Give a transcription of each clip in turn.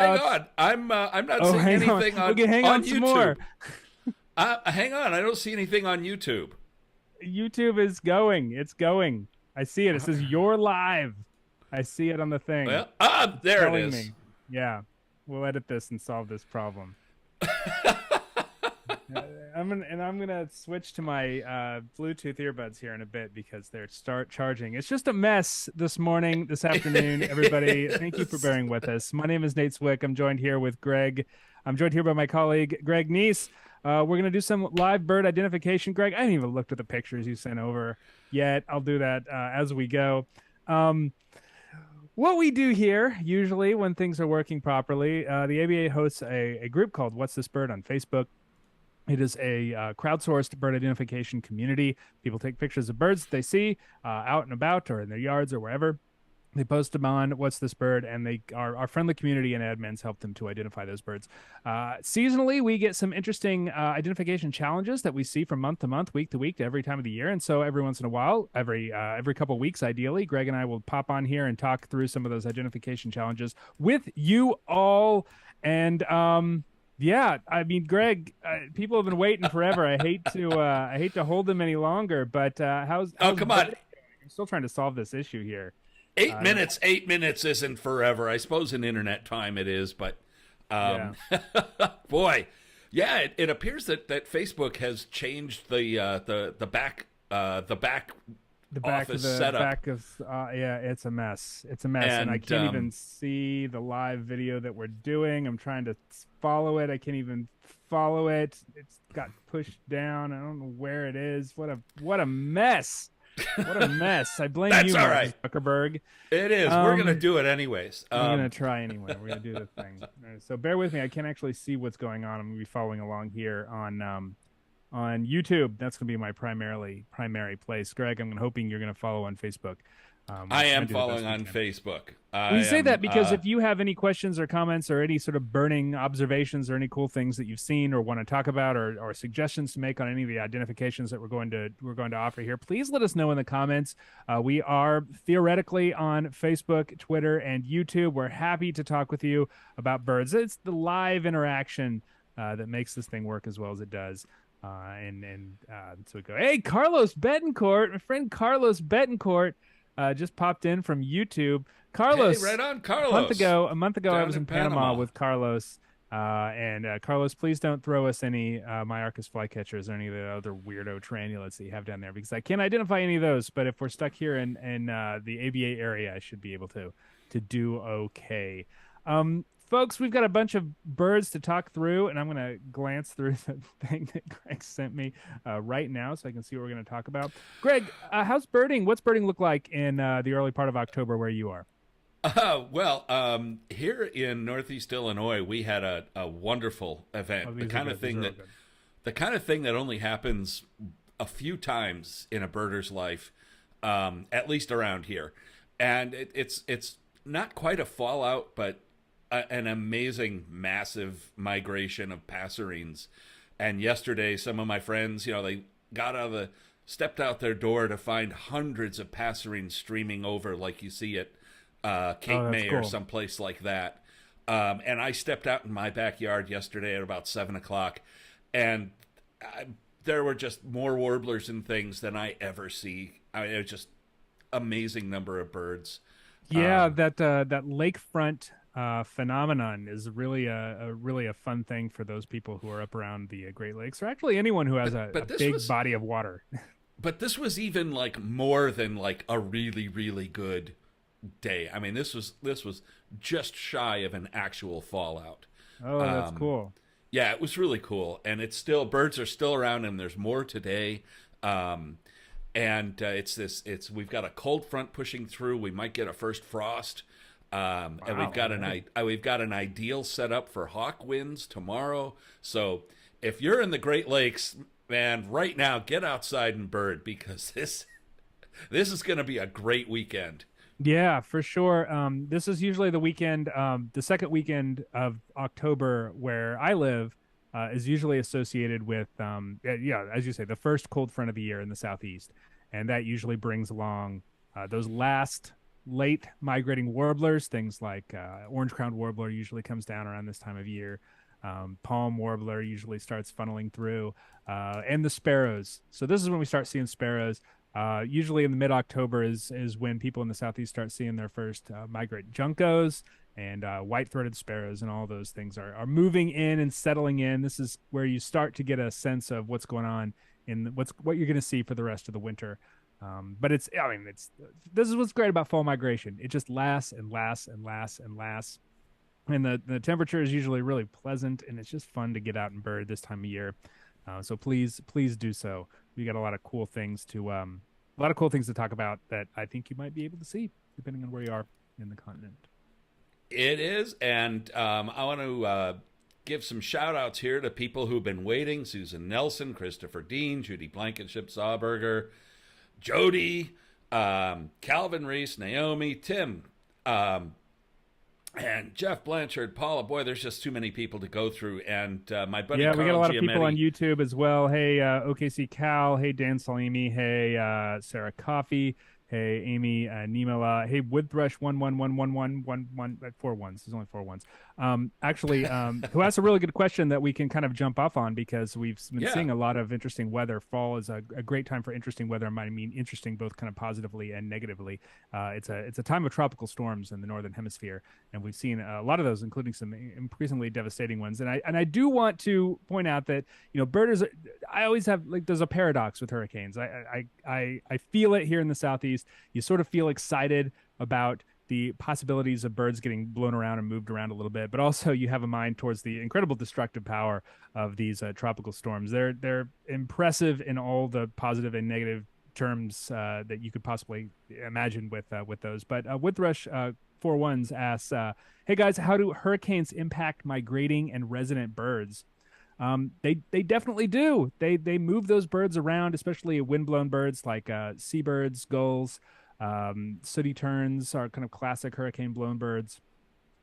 Hang on, I'm not Oh, seeing hang on. anything We on can hang on some more. YouTube. Hang on, I don't see anything on YouTube. YouTube is going. It's going. I see it. It says you're live. I see it on the thing. Well, It's there it telling is. me. Yeah. We'll edit this and solve this problem. I'm gonna switch to my Bluetooth earbuds here in a bit because they're start charging. It's just a mess this morning, this afternoon. Everybody, thank you for Yes. bearing with us. My name is Nate Swick. I'm joined here with Greg. I'm joined here by my colleague Greg Neise. We're gonna do some live bird identification. Greg, I haven't even looked at the pictures you sent over yet. I'll do that as we go. Um, what we do here, usually when things are working properly, the ABA hosts a group called What's This Bird on Facebook. It is a crowdsourced bird identification community. People take pictures of birds that they see out and about or in their yards or wherever. They post them on What's This Bird, and our friendly community and admins help them to identify those birds. Seasonally, we get some interesting identification challenges that we see from month to month, week to week, to every time of the year. And so every once in a while, every couple of weeks, ideally, Greg and I will pop on here and talk through some of those identification challenges with you all. And yeah, I mean, Greg, people have been waiting forever. I hate to hold them any longer, but Oh, how's come on. I'm still trying to solve this issue here. 8 minutes. 8 minutes isn't forever. I suppose in internet time it is, but Yeah. um, boy, yeah, it appears that Facebook has changed the back The back of office the setup. back of yeah, it's a mess. It's a mess, and I And can't even see the live video that we're doing. I'm trying to follow it. I can't even follow it. It's got pushed down. I don't know where it is. What a mess. What a mess. I blame That's you, all Mark right. Zuckerberg. It is. We're gonna Um, do it anyways. I'm gonna try anyway. We're gonna do the thing. All right, so bear with me. I can't actually see what's going on. I'm gonna be following along here on YouTube. That's gonna be my primary place. Greg, I'm hoping you're gonna follow on Facebook. We'll I try am and do the best following we on can. Facebook. I We say that am. because if you have any questions or comments or any sort of burning observations or any cool things that you've seen or want to talk about or suggestions to make on any of the identifications that we're going to offer here, please let us know in the comments. We are theoretically on Facebook, Twitter, and YouTube. We're happy to talk with you about birds. It's the live interaction that makes this thing work as well as it does. So we go, hey, Carlos Betancourt, my friend Carlos Betancourt just popped in from YouTube. Hey, Carlos, right on, a month Carlos, ago, a month ago, I down was in in Panama Panama. with Carlos. And Carlos, please don't throw us any Myarchus flycatchers or any of the other weirdo tranulets that you have down there because I can't identify any of those. But if we're stuck here in the ABA area, I should be able to do okay. Folks, we've got a bunch of birds to talk through, and I'm going to glance through the thing that Greg sent me right now so I can see what we're going to talk about. Greg, how's birding? What's birding look like in the early part of October where you are? Here in Northeast Illinois, we had a wonderful Oh, event. The these are kind of good. These thing are all that good. the kind of thing that only happens a few times in a birder's life, at least around here. And it's not quite a fallout, but an amazing, massive migration of passerines. And yesterday, some of my friends, they got out of the stepped out their door to find hundreds of passerines streaming over, like you see at Oh, Cape that's May or cool. someplace like that. And I stepped out in my backyard yesterday at about 7 o'clock, and there were just more warblers and things than I ever see. I mean, it was just amazing number of birds. Yeah, that lakefront phenomenon is really a really a fun thing for those people who are up around the Great Lakes, or actually anyone who has a But this big was body of water. but this was even like more than like a really really good day. I mean, this was just shy of an actual fallout. Oh, that's Um, cool. yeah, it was really cool, and it's still birds are still around, and there's more today. Um, and we've got a cold front pushing through. We might get a first frost. And Wow. we've got an ideal setup for hawk winds tomorrow. So if you're in the Great Lakes, man, right now get outside and bird because this is going to be a great weekend. Yeah, for sure. This is usually the weekend, the second weekend of October where I live is usually associated with, yeah, as you say, the first cold front of the year in the southeast, and that usually brings along those last late migrating warblers, things like orange-crowned warbler usually comes down around this time of year. Palm warbler usually starts funneling through, and the sparrows. So this is when we start seeing sparrows. Usually in the mid-October is when people in the southeast start seeing their first migrant juncos and white-throated sparrows, and all those things are moving in and settling in. This is where you start to get a sense of what's going on in what you're going to see for the rest of the winter. But it's this is what's great about fall migration. It just lasts and lasts and lasts and lasts, and the temperature is usually really pleasant, and it's just fun to get out and bird this time of year. So please do so. We got a lot of cool things to talk about that I think you might be able to see depending on where you are in the continent. It is, and I want to give some shout outs here to people who've been waiting: Susan Nelson, Christopher Dean, Judy Blankenship Zawberger, Jody, Calvin Reese, Naomi, Tim, and Jeff Blanchard, Paula. Boy, there's just too many people to go through. And my buddy, yeah, Carl we got a lot Giametti. of people on YouTube as well. Hey, OKC Cal. Hey, Dan Salimi. Hey, Sarah Coffey. Hey, Amy Nimela. Hey, Woodthrush 1111111 4 ones. There's only 4 ones. Who asked a really good question that we can kind of jump off on because we've been seeing a lot of interesting weather. Fall is a great time for interesting weather. I mean, interesting both kind of positively and negatively. It's a time of tropical storms in the northern hemisphere, and we've seen a lot of those, including some increasingly devastating ones. And I do want to point out that birders. I always have there's a paradox with hurricanes. I feel it here in the southeast. You sort of feel excited about the possibilities of birds getting blown around and moved around a little bit, but also you have a mind towards the incredible destructive power of these tropical storms. They're impressive in all the positive and negative terms that you could possibly imagine with those. But Woodthrush 41s asks, "Hey guys, how do hurricanes impact migrating and resident birds?" They definitely do. They move those birds around, especially windblown birds like seabirds, gulls, sooty terns are kind of classic hurricane blown birds.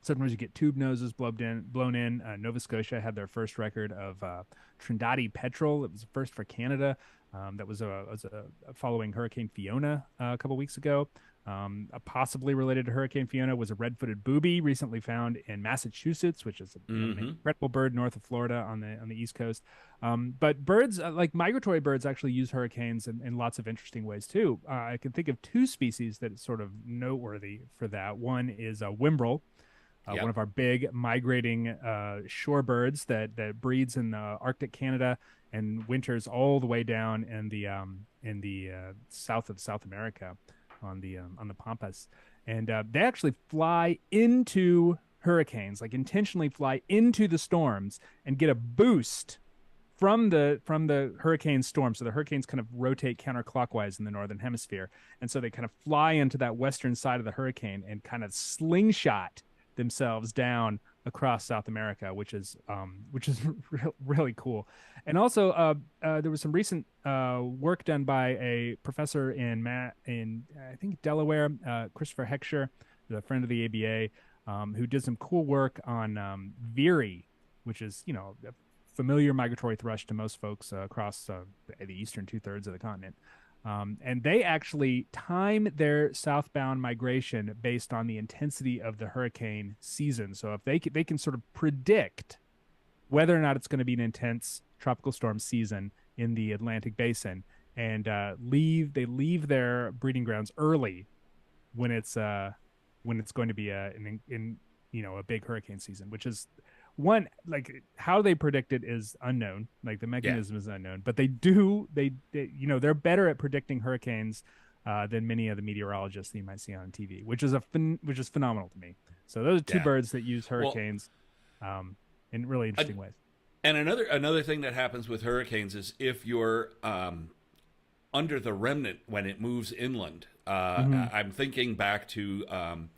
Sometimes you get tube noses blown in. Nova Scotia had their first record of Trindade petrel. It was the first for Canada. That was following Hurricane Fiona a couple weeks ago. Possibly related to Hurricane Fiona was a red-footed booby recently found in Massachusetts, which is an incredible bird north of Florida on the East Coast. But birds, like migratory birds, actually use hurricanes in lots of interesting ways too. I can think of 2 species that is sort of noteworthy for that. One is a whimbrel, one of our big migrating shorebirds that breeds in Arctic Canada and winters all the way down in the south of South America on the Pampas, and they actually fly into hurricanes, like intentionally fly into the storms and get a boost from the hurricane storm. So the hurricanes kind of rotate counterclockwise in the northern hemisphere, and so they kind of fly into that western side of the hurricane and kind of slingshot themselves down across South America, which is really cool. And also, there was some recent work done by a professor in I think Delaware, Christopher Heckscher, the friend of the ABA, who did some cool work on vireo, which is a familiar migratory thrush to most folks across the eastern 2/3 of the continent. And they actually time their southbound migration based on the intensity of the hurricane season. So if they can sort of predict whether or not it's going to be an intense tropical storm season in the Atlantic basin, and they leave their breeding grounds early when it's going to be a big hurricane season, which is one, like how they predict it is unknown, like the mechanism is unknown, but they're better at predicting hurricanes than many of the meteorologists that you might see on TV, which is phenomenal to me. So those are 2 birds that use hurricanes in really interesting ways. And another thing that happens with hurricanes is if you're under the remnant when it moves inland. I'm thinking back to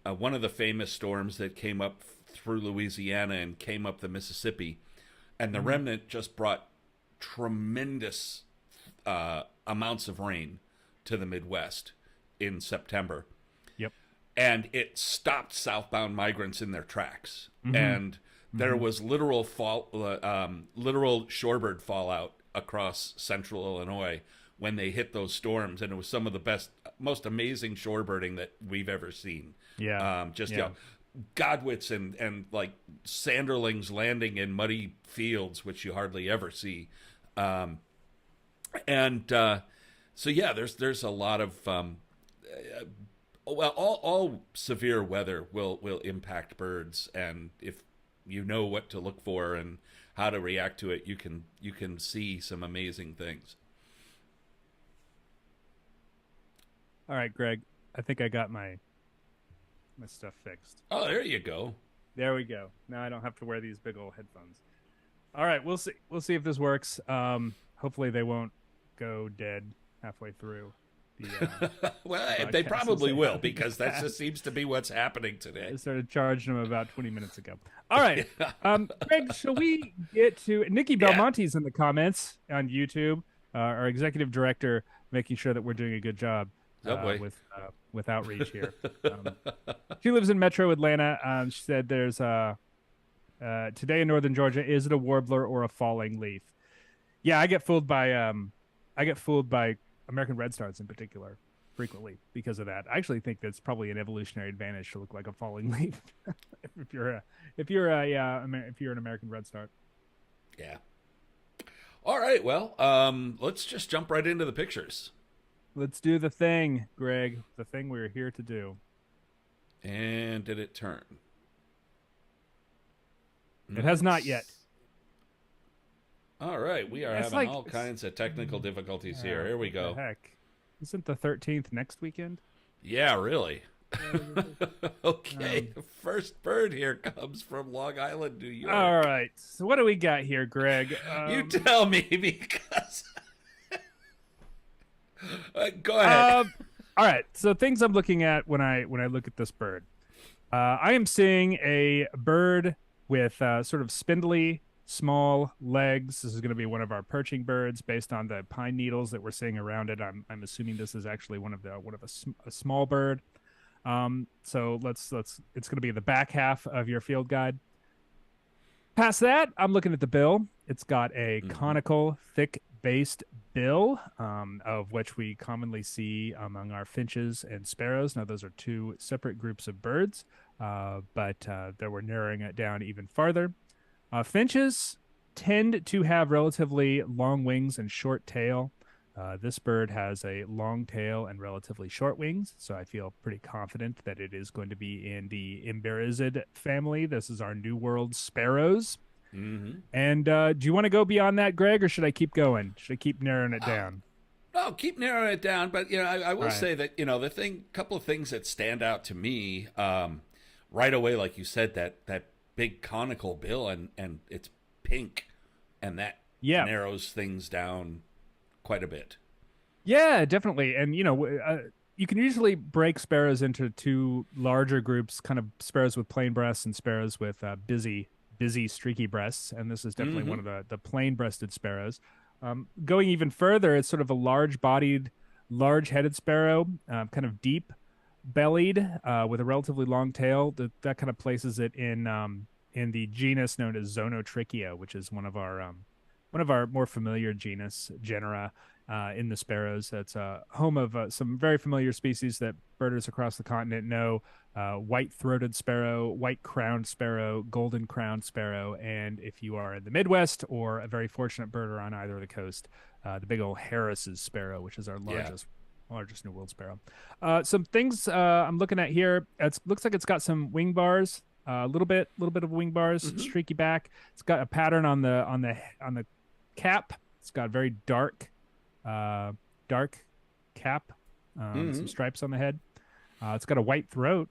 one of the famous storms that came up through Louisiana and came up the Mississippi, and the remnant just brought tremendous amounts of rain to the Midwest in September. Yep. And it stopped southbound migrants in their tracks. And there was literal shorebird fallout across central Illinois when they hit those storms, and it was some of the best, most amazing shorebirding that we've ever seen. Yeah. Just Yeah. godwits and like sanderlings landing in muddy fields, which you hardly ever see. And so yeah, there's a lot of well, all severe weather will impact birds, and if you know what to look for and how to react to it, you can see some amazing things. All right, Greg. I think I got my stuff fixed. Oh, there you go. There we go. Now I don't have to wear these big old headphones. All right, we'll see. We'll see if this works. Hopefully they won't go dead halfway through. Well, they probably will, because that just seems to be what's happening today. I started charging them about 20 minutes ago. All right, Greg, shall we get to Nikki Belmonte's in the comments on YouTube, our executive director, making sure that we're doing a good job with outreach here. She lives in Metro Atlanta. She said there's today in Northern Georgia. Is it a warbler or a falling leaf? Yeah, I get fooled by American redstars in particular frequently because of that. I actually think that's probably an evolutionary advantage to look like a falling leaf if you're an American redstart. Yeah. All right. Well, let's just jump right into the pictures. Let's do the thing, Greg. The thing we're here to do. And did it turn? It has not yet. All right, we are having all kinds of technical difficulties here. Here we go. What the heck. Isn't the 13th next weekend? Yeah, really. Okay, the first bird here comes from Long Island, New York. All right, so what do we got here, Greg? You tell me, because... go ahead. All right, so things I'm looking at when I look at this bird. I am seeing a bird with sort of spindly, small legs. This is going to be one of our perching birds based on the pine needles that we're seeing around it. I'm assuming this is actually one of a small bird. So let's it's going to be the back half of your field guide. Past that, I'm looking at the bill. It's got a conical, thick-based bill, of which we commonly see among our finches and sparrows. Now, those are two separate groups of birds, but they were narrowing it down even farther. Finches tend to have relatively long wings and short tail. This bird has a long tail and relatively short wings, so I feel pretty confident that it is going to be in the Emberizid family. This is our New World sparrows. Mm-hmm. And do you want to go beyond that, Greg, or should I keep going? Should I keep narrowing it down? No, keep narrowing it down. But I will say that couple of things that stand out to me right away, like you said, that big conical bill and it's pink, and that narrows things down quite a bit. Yeah, definitely. And you can usually break sparrows into two larger groups, kind of sparrows with plain breasts and sparrows with busy streaky breasts, and this is definitely one of the plain-breasted sparrows. Going even further, it's sort of a large-bodied, large-headed sparrow, kind of deep-bellied, with a relatively long tail. That kind of places it in the genus known as Zonotrichia, which is one of our more familiar genera in the sparrows. That's home of some very familiar species that birders across the continent know: white-throated sparrow, white-crowned sparrow, golden-crowned sparrow, and if you are in the Midwest or a very fortunate birder on either of the coast, the big old Harris's sparrow, which is our largest New World sparrow. Some things I'm looking at here. It looks like it's got some wing bars, a little bit of wing bars, streaky back. It's got a pattern on the cap. It's got a very dark cap, some stripes on the head. It's got a white throat,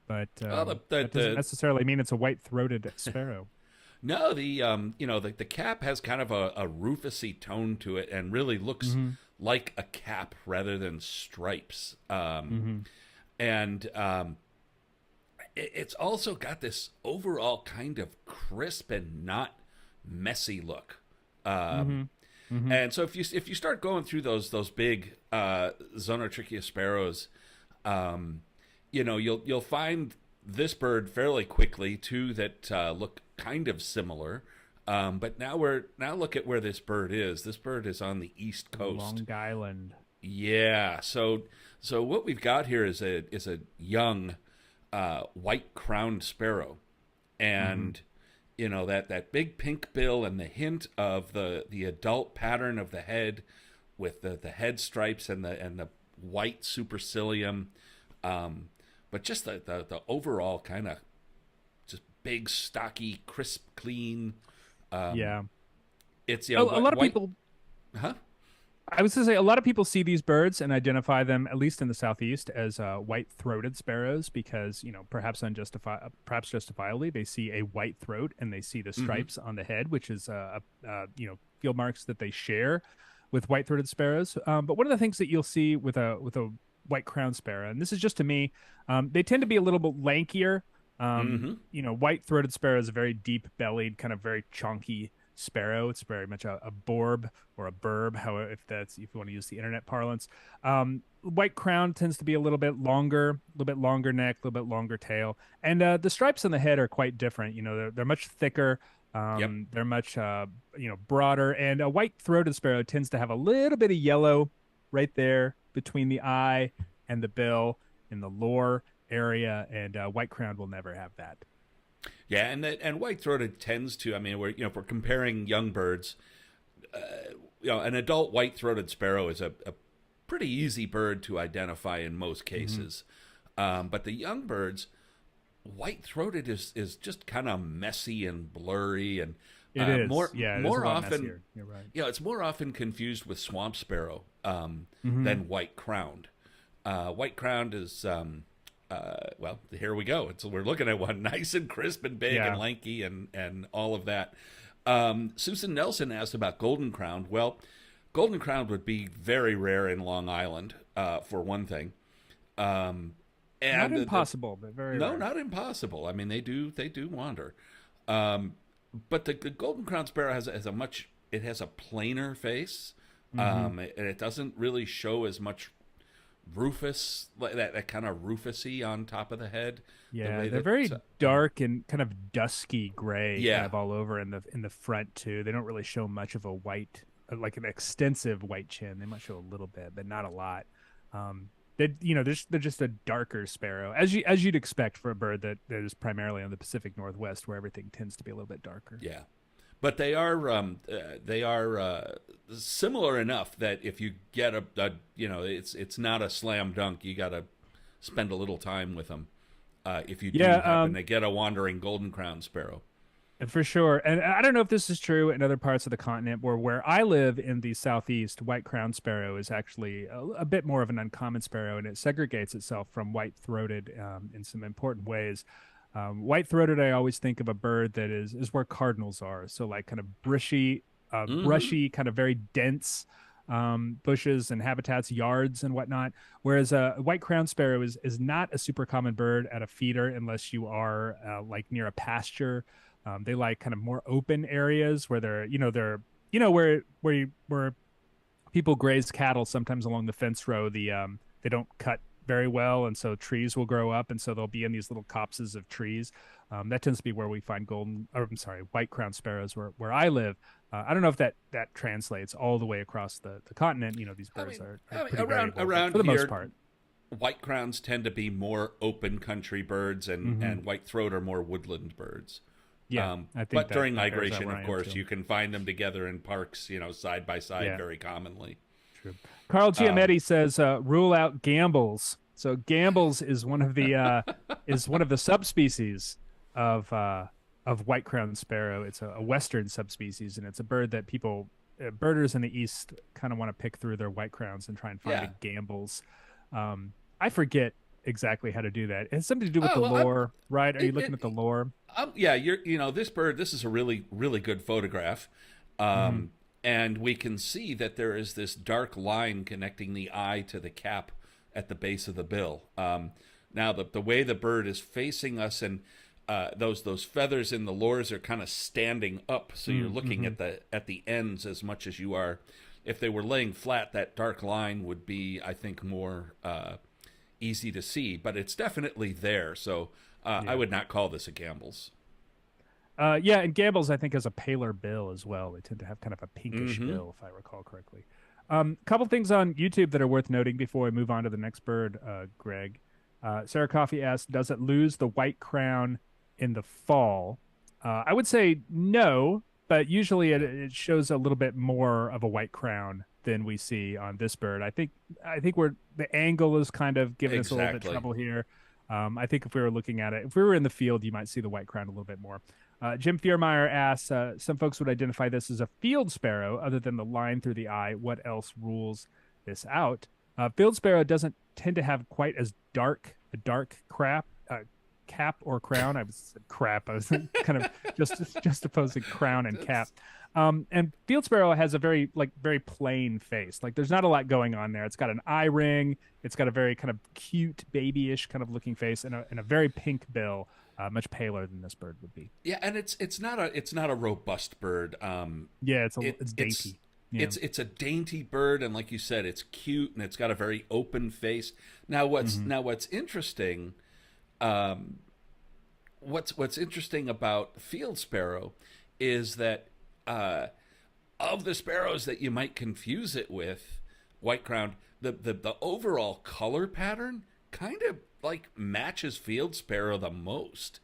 but that doesn't necessarily mean it's a white-throated sparrow. No, the cap has kind of a rufusy tone to it, and really looks like a cap rather than stripes. And it's also got this overall kind of crisp and not messy look. And so if you start going through those big Zonotrichia sparrows, you'll find this bird fairly quickly, two that look kind of similar. But now look at where this bird is. This bird is on the East Coast. Long Island. Yeah. So what we've got here is a young white crowned sparrow, Mm-hmm. and that big pink bill and the hint of the adult pattern of the head with the head stripes and the white supercilium, but just the overall kind of just big, stocky, crisp, clean. Um, Yeah. it's A lot of white, people huh? I was going to say a lot of people see these birds and identify them, at least in the southeast, as white-throated sparrows because perhaps perhaps justifiably, they see a white throat and they see the Mm-hmm. stripes on the head, which is field marks that they share with white-throated sparrows. But one of the things that you'll see with a white crowned sparrow, and this is just to me, they tend to be a little bit lankier. Mm-hmm. White-throated sparrow is a very deep-bellied, kind of very chunky sparrow. It's very much a borb or a burb, however, if you want to use the internet parlance. White crown tends to be a little bit longer neck, a little bit longer tail, and the stripes on the head are quite different. They're much thicker. Yep. They're much broader, and a white-throated sparrow tends to have a little bit of yellow right there between the eye and the bill in the lower area, and white crown will never have that. Yeah, and white-throated tends to. I mean, if we're comparing young birds, an adult white-throated sparrow is a pretty easy bird to identify in most Mm-hmm. cases. But the young birds, white-throated is just kind of messy and blurry, and It is. more Yeah, it is a more lot often, messier. You're right. it's more often confused with swamp sparrow Mm-hmm. than white-crowned. White-crowned is well, here we go. We're looking at one nice and crisp and big and Yeah. lanky and all of that. Susan Nelson asked about golden crowned. Well, golden crowned would be very rare in Long Island, for one thing. Um, Not and impossible, but very no, rare. not impossible. I mean, they do wander. Um, but the golden crowned sparrow has a plainer face, Hmm. and it doesn't really show as much rufous, like that kind of rufusy on top of the head, the Yeah, way they're that very dark and kind of dusky gray, kind yeah. of all over in the front too. They don't really show much of a white, like an extensive white chin. They might show a little bit, but not a lot. They're just a darker sparrow, as you'd expect for a bird that is primarily on the Pacific Northwest, where everything tends to be a little bit darker. Yeah, but they are similar enough that if you get it's not a slam dunk. You got to spend a little time with them if you do Yeah, happen to get a wandering golden crown sparrow. for sure. And I don't know if this is true in other parts of the continent, where I live in the southeast, white crowned sparrow is actually a bit more of an uncommon sparrow, and it segregates itself from white throated in some important ways. White throated, I always think of a bird that is where cardinals are, so like kind of Mm-hmm. brushy, kind of very dense bushes and habitats, yards and whatnot. Whereas a white crowned sparrow is not a super common bird at a feeder unless you are like near a pasture. They like kind of more open areas where where people graze cattle sometimes along the fence row. They don't cut very well, and so trees will grow up, and so they'll be in these little copses of trees. That tends to be where we find white crowned sparrows where I live. I don't know if that translates all the way across the continent. These I birds mean, are pretty around variable, but around for the most here, part, white crowns tend to be more open country birds, and hmm, white throat are more woodland birds. yeah, I think But that during that bears out migration, where of I am course, too. you can find them together in parks, side by side, Yeah, very commonly. true. Carl Um, Giametti says rule out gambles. So gambles is one of the subspecies of white crowned sparrow. It's a western subspecies, and it's a bird that birders in the east kind of want to pick through their white crowns and try and find yeah. the gambles. I forget exactly how to do that. It has something to do with Oh the well, lore, right? Are you looking at the it, lore? yeah. This bird. This is a really, really good photograph, Hmm. and we can see that there is this dark line connecting the eye to the cap at the base of the bill. Now, the way the bird is facing us, and those feathers in the lores are kind of standing up, so you're looking Mm-hmm. at the ends as much as you are. If they were laying flat, that dark line would be, I think, more easy to see. But it's definitely there, so I Yeah. would not call this a gambles. Yeah, and Gamble's I think has a paler bill as well. They tend to have kind of a pinkish Mm-hmm. bill, if I recall correctly. Couple things on YouTube that are worth noting before we move on to the next bird, Greg. Sarah Coffey asks, does it lose the white crown in the fall? I would say no, but usually it shows a little bit more of a white crown than we see on this bird. I think we're the angle is kind of giving us a little bit of Exactly. trouble here. I think if we were looking at it, if we were in the field, you might see the white crown a little bit more. Jim Fiermeyer asks, some folks would identify this as a field sparrow, other than the line through the eye. What else rules this out? Field sparrow doesn't tend to have quite as dark cap or crown. I was crap. I was kind of just opposing crown and cap. And field sparrow has a very plain face. Like there's not a lot going on there. It's got an eye ring. It's got a very kind of cute babyish kind of looking face and a very pink bill. Much paler than this bird would be. Yeah, and it's not a robust bird. Yeah, It it's dainty. Yeah. it's a dainty bird, and like you said, it's cute and it's got a very open face. Now what's interesting, what's interesting about field sparrow is that of the sparrows that you might confuse it with, white crowned, the overall color pattern kind of like matches field sparrow the most.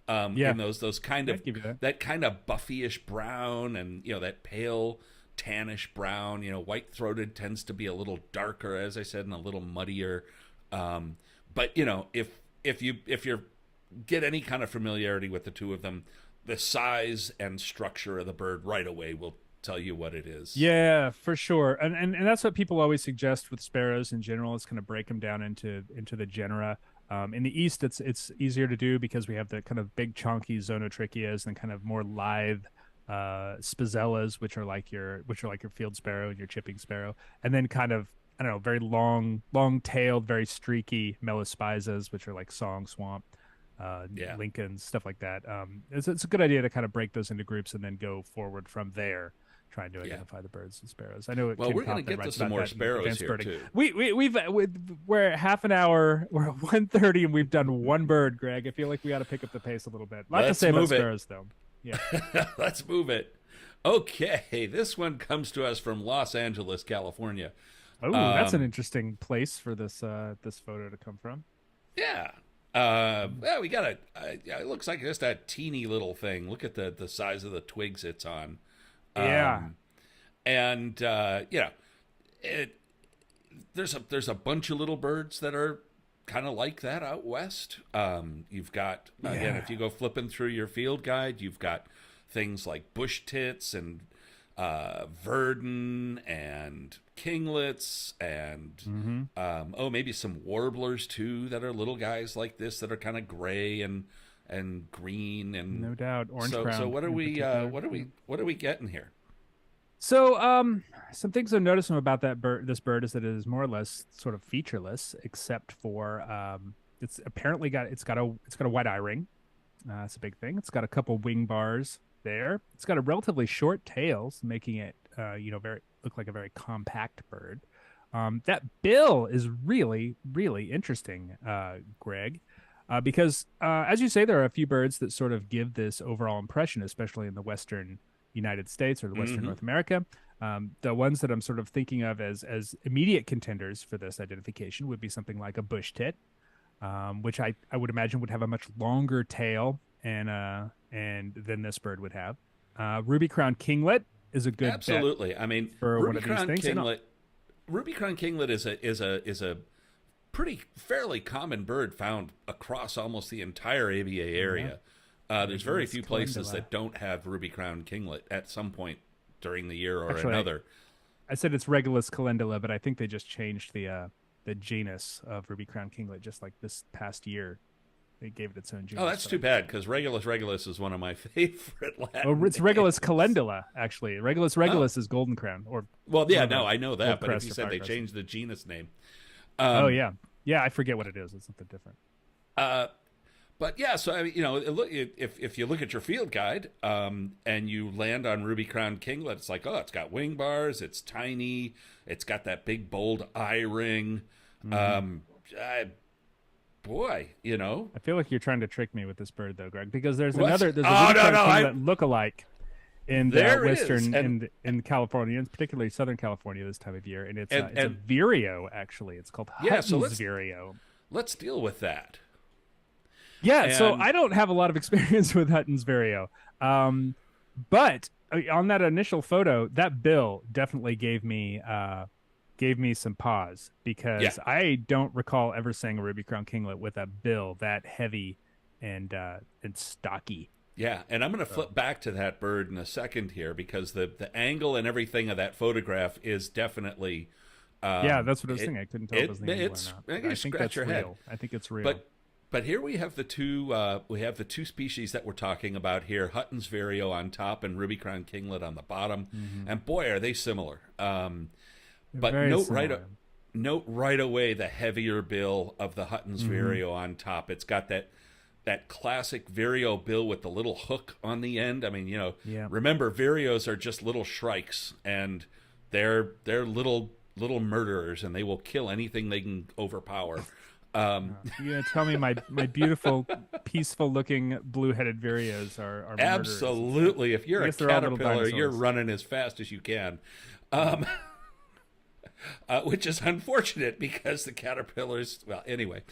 Yeah, In those kind of I'd give you that. that kind of buffyish brown, and that pale tannish brown. White throated tends to be a little darker, as I said, and a little muddier. But if you get any kind of familiarity with the two of them, the size and structure of the bird right away will tell you what it is. Yeah, for sure. And that's what people always suggest with sparrows in general is kind of break them down into the genera. In the east, it's easier to do because we have the kind of big chunky zonotrichias and kind of more lithe spizellas, which are like your field sparrow and your chipping sparrow, and then kind of I don't know, very long-tailed, very streaky melospizas, which are like song swamp, Yeah. Lincolns, stuff like that. It's a good idea to kind of break those into groups and then go forward from there, trying to Yeah. identify the birds and sparrows. I know Well, Kim we're going to Kaufman get to writes some about more that in sparrows Advanced here Birding. too. We're at half an hour. We're at 1:30 and we've done one bird, Greg. I feel like we got to pick up the pace a little bit. A lot to Let's say about move it. sparrows, though. Yeah. Let's move it. Okay, this one comes to us from Los Angeles, California. Oh, that's an Um, interesting place for this photo to come from. yeah. Well, we got it looks like just a teeny little thing. Look at the size of the twigs it's on. Yeah. Um, and it there's a bunch of little birds that are kind of like that out west. You've got again, Yeah. if you go flipping through your field guide, you've got things like bush tits and verdin and kinglets and maybe some warblers too that are little guys like this that are kind of gray and green and No doubt. Orange so crown what are in we particular. what are we getting here? So, some things I've noticed about this bird is that it is more or less sort of featureless, except for it's apparently got a white eye ring. That's a big thing. It's got a couple wing bars there. It's got a relatively short tail, so making it very look like a very compact bird. That bill is really really interesting, Greg. Because as you say, there are a few birds that sort of give this overall impression, especially in the Western United States or the Western Mm-hmm. North America. The ones that I'm sort of thinking of as immediate contenders for this identification would be something like a bush tit, which I would imagine would have a much longer tail and than this bird would have. Ruby crowned kinglet is a good bet Absolutely. I mean, for one of these things. Ruby crowned kinglet is a pretty fairly common bird found across almost the entire ABA area. There's very Regulus few places calendula. that don't have ruby crowned kinglet at some point during the year or Actually, another. I said it's Regulus calendula, but I think they just changed the genus of ruby crowned kinglet just like this past year. They gave it its own genus. Oh, that's too bad because Regulus is one of my favorite Latin Oh, it's Regulus names. calendula, actually. Regulus is golden crown, or Well, yeah, one of no, the I know that, gold but if crest you or said fire they crest. changed the genus name, Oh yeah, yeah, I forget what it is. It's something different. uh, but yeah, so I mean, if you look at your field guide, and you land on ruby crowned kinglet, it's like, oh, it's got wing bars, it's tiny, it's got that big bold eye ring. Mm-hmm. I boy, you know. I feel like you're trying to trick me with this bird, though, Greg, because there's What? there's a Oh, ruby no, crowned no, kinglet look-alike in the there is. western And in California, and particularly Southern California this time of year, and it's a and vireo actually. It's called yeah, so Hutton's vireo. let's deal with that. Yeah, so And I don't have a lot of experience with Hutton's vireo, but on that initial photo, that bill definitely gave me some pause yeah, because I don't recall ever seeing a ruby crowned kinglet with a bill that heavy and stocky. yeah, and I'm going to flip back to that bird in a second here because the angle and everything of that photograph is definitely Yeah, that's what I was thinking. I couldn't tell if it was the angle it's or not. you I think scratch that's your head. real. I think it's real. But here we have the two species that we're talking about here: Hutton's vireo on top and ruby crowned kinglet on the bottom. And boy, are they similar. But Very note right away the heavier bill of the Hutton's vireo on top. It's got that classic vireo bill with the little hook on the end. I mean, Yeah. remember vireos are just little shrikes, and they're little murderers, and they will kill anything they can overpower. You're gonna tell me my beautiful, peaceful looking blue headed vireos are murderers. Absolutely. If you're I a guess they're all little caterpillar, you're dinosaurs. running as fast as you can. Which is unfortunate because the caterpillars, well, anyway.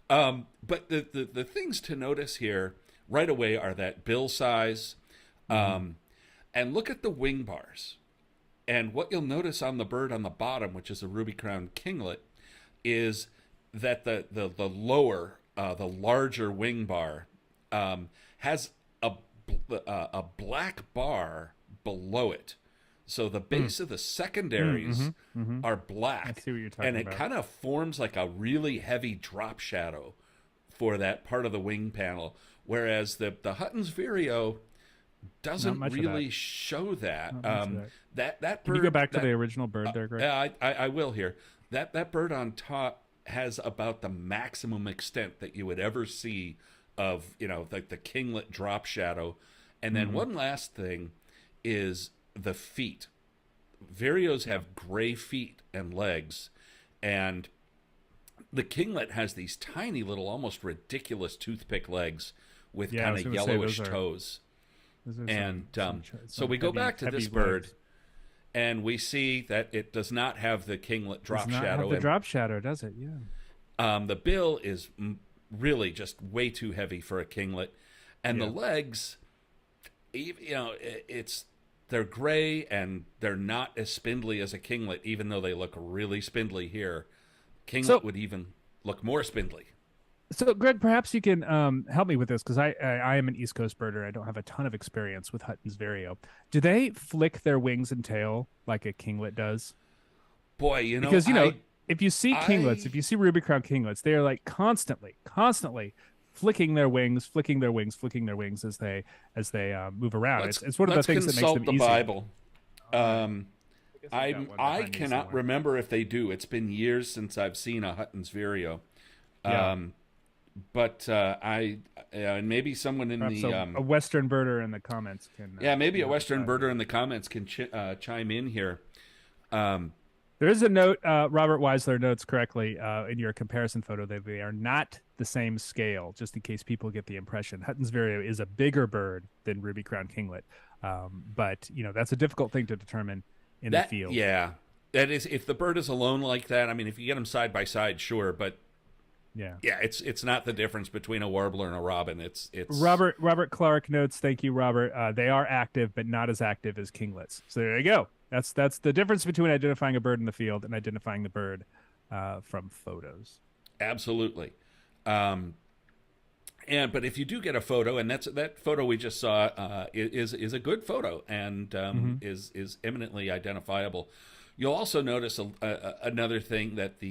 But the things to notice here right away are that bill size, and look at the wing bars. And what you'll notice on the bird on the bottom, which is a ruby-crowned kinglet, is that the lower, the larger wing bar has a black bar below it. So the base of the secondaries are black. I see what you're talking and it about. kind of forms like a really heavy drop shadow for that part of the wing panel. Whereas the Hutton's vireo doesn't much of really that. show that. Not much of that. That bird. Can you go back to the original bird there, Greg? Yeah, I will here. That bird on top has about the maximum extent that you would ever see of, like the kinglet drop shadow. And then one last thing is the feet. Vireos have gray feet and legs, and the kinglet has these tiny little, almost ridiculous toothpick legs with Yeah, I kind was of gonna say, yellowish those are- toes. Those are And so some we go heavy- back to this heavy bird, legs. and we see that it does not have the kinglet drop Does not shadow. have the and, drop shadow, does it? Yeah. the bill is really just way too heavy for a kinglet, and the Yeah. legs, they're gray and they're not as spindly as a kinglet, even though they look really spindly here. Kinglet would even look more spindly. So, Greg, perhaps you can help me with this because I am an East Coast birder. I don't have a ton of experience with Hutton's vireo. Do they flick their wings and tail like a kinglet does? Boy, Because if you see kinglets, if you see ruby crowned kinglets, they are like constantly flicking their wings as they move around. It's one of the things that makes consult them the easy. Bible. I've got one I behind me cannot somewhere. remember if they do. It's been years since I've seen a Hutton's vireo. Yeah. But and maybe someone in Perhaps the a Western birder in the comments can. maybe a Western birder in the comments can chime in here. There is a note. Robert Weisler notes correctly in your comparison photo that they are not the same scale. Just in case people get the impression, Hutton's vireo is a bigger bird than ruby crowned kinglet. But that's a difficult thing to determine in the field. Yeah, that is if the bird is alone like that. I mean, if you get them side by side, sure, but. Yeah, it's not the difference between a warbler and a robin. It's Robert Clark notes. Thank you, Robert. They are active, but not as active as kinglets. So there you go. That's the difference between identifying a bird in the field and identifying the bird from photos. Absolutely. But if you do get a photo, and that photo we just saw is a good photo and is eminently identifiable. You'll also notice another thing that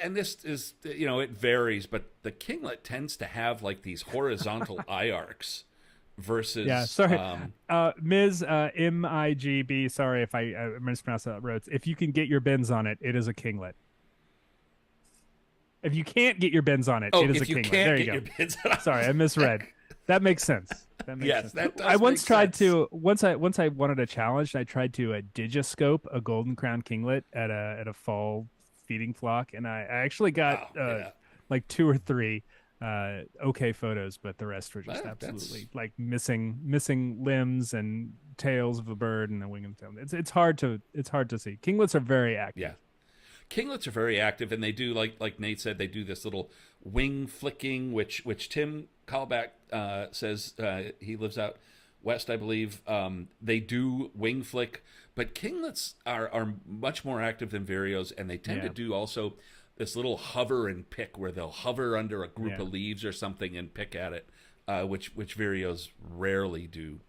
and this is, it varies, but the kinglet tends to have like these horizontal eye arcs versus. Yeah, sorry. Ms. MIGB, sorry if I mispronounced that, wrote, if you can get your bends on it, it is a kinglet. If you can't get your bends on it, it is a kinglet. There you go. Sorry, I misread. That makes sense. Yes, that does I once make tried sense. to once I wanted a challenge. I tried to digiscope a golden crowned kinglet at a fall feeding flock, and I actually got like two or three okay photos, but the rest were just That's absolutely like missing limbs and tails of a bird and a wing and tail. It's hard to see. Kinglets are very active. yeah. Kinglets are very active, and they do like Nate said, they do this little wing flicking, which Tim Callback says he lives out west, I believe. They do wing flick, but kinglets are much more active than vireos, and they tend to Yeah, do also this little hover and pick, where they'll hover under a group yeah. of leaves or something and pick at it, which vireos rarely do.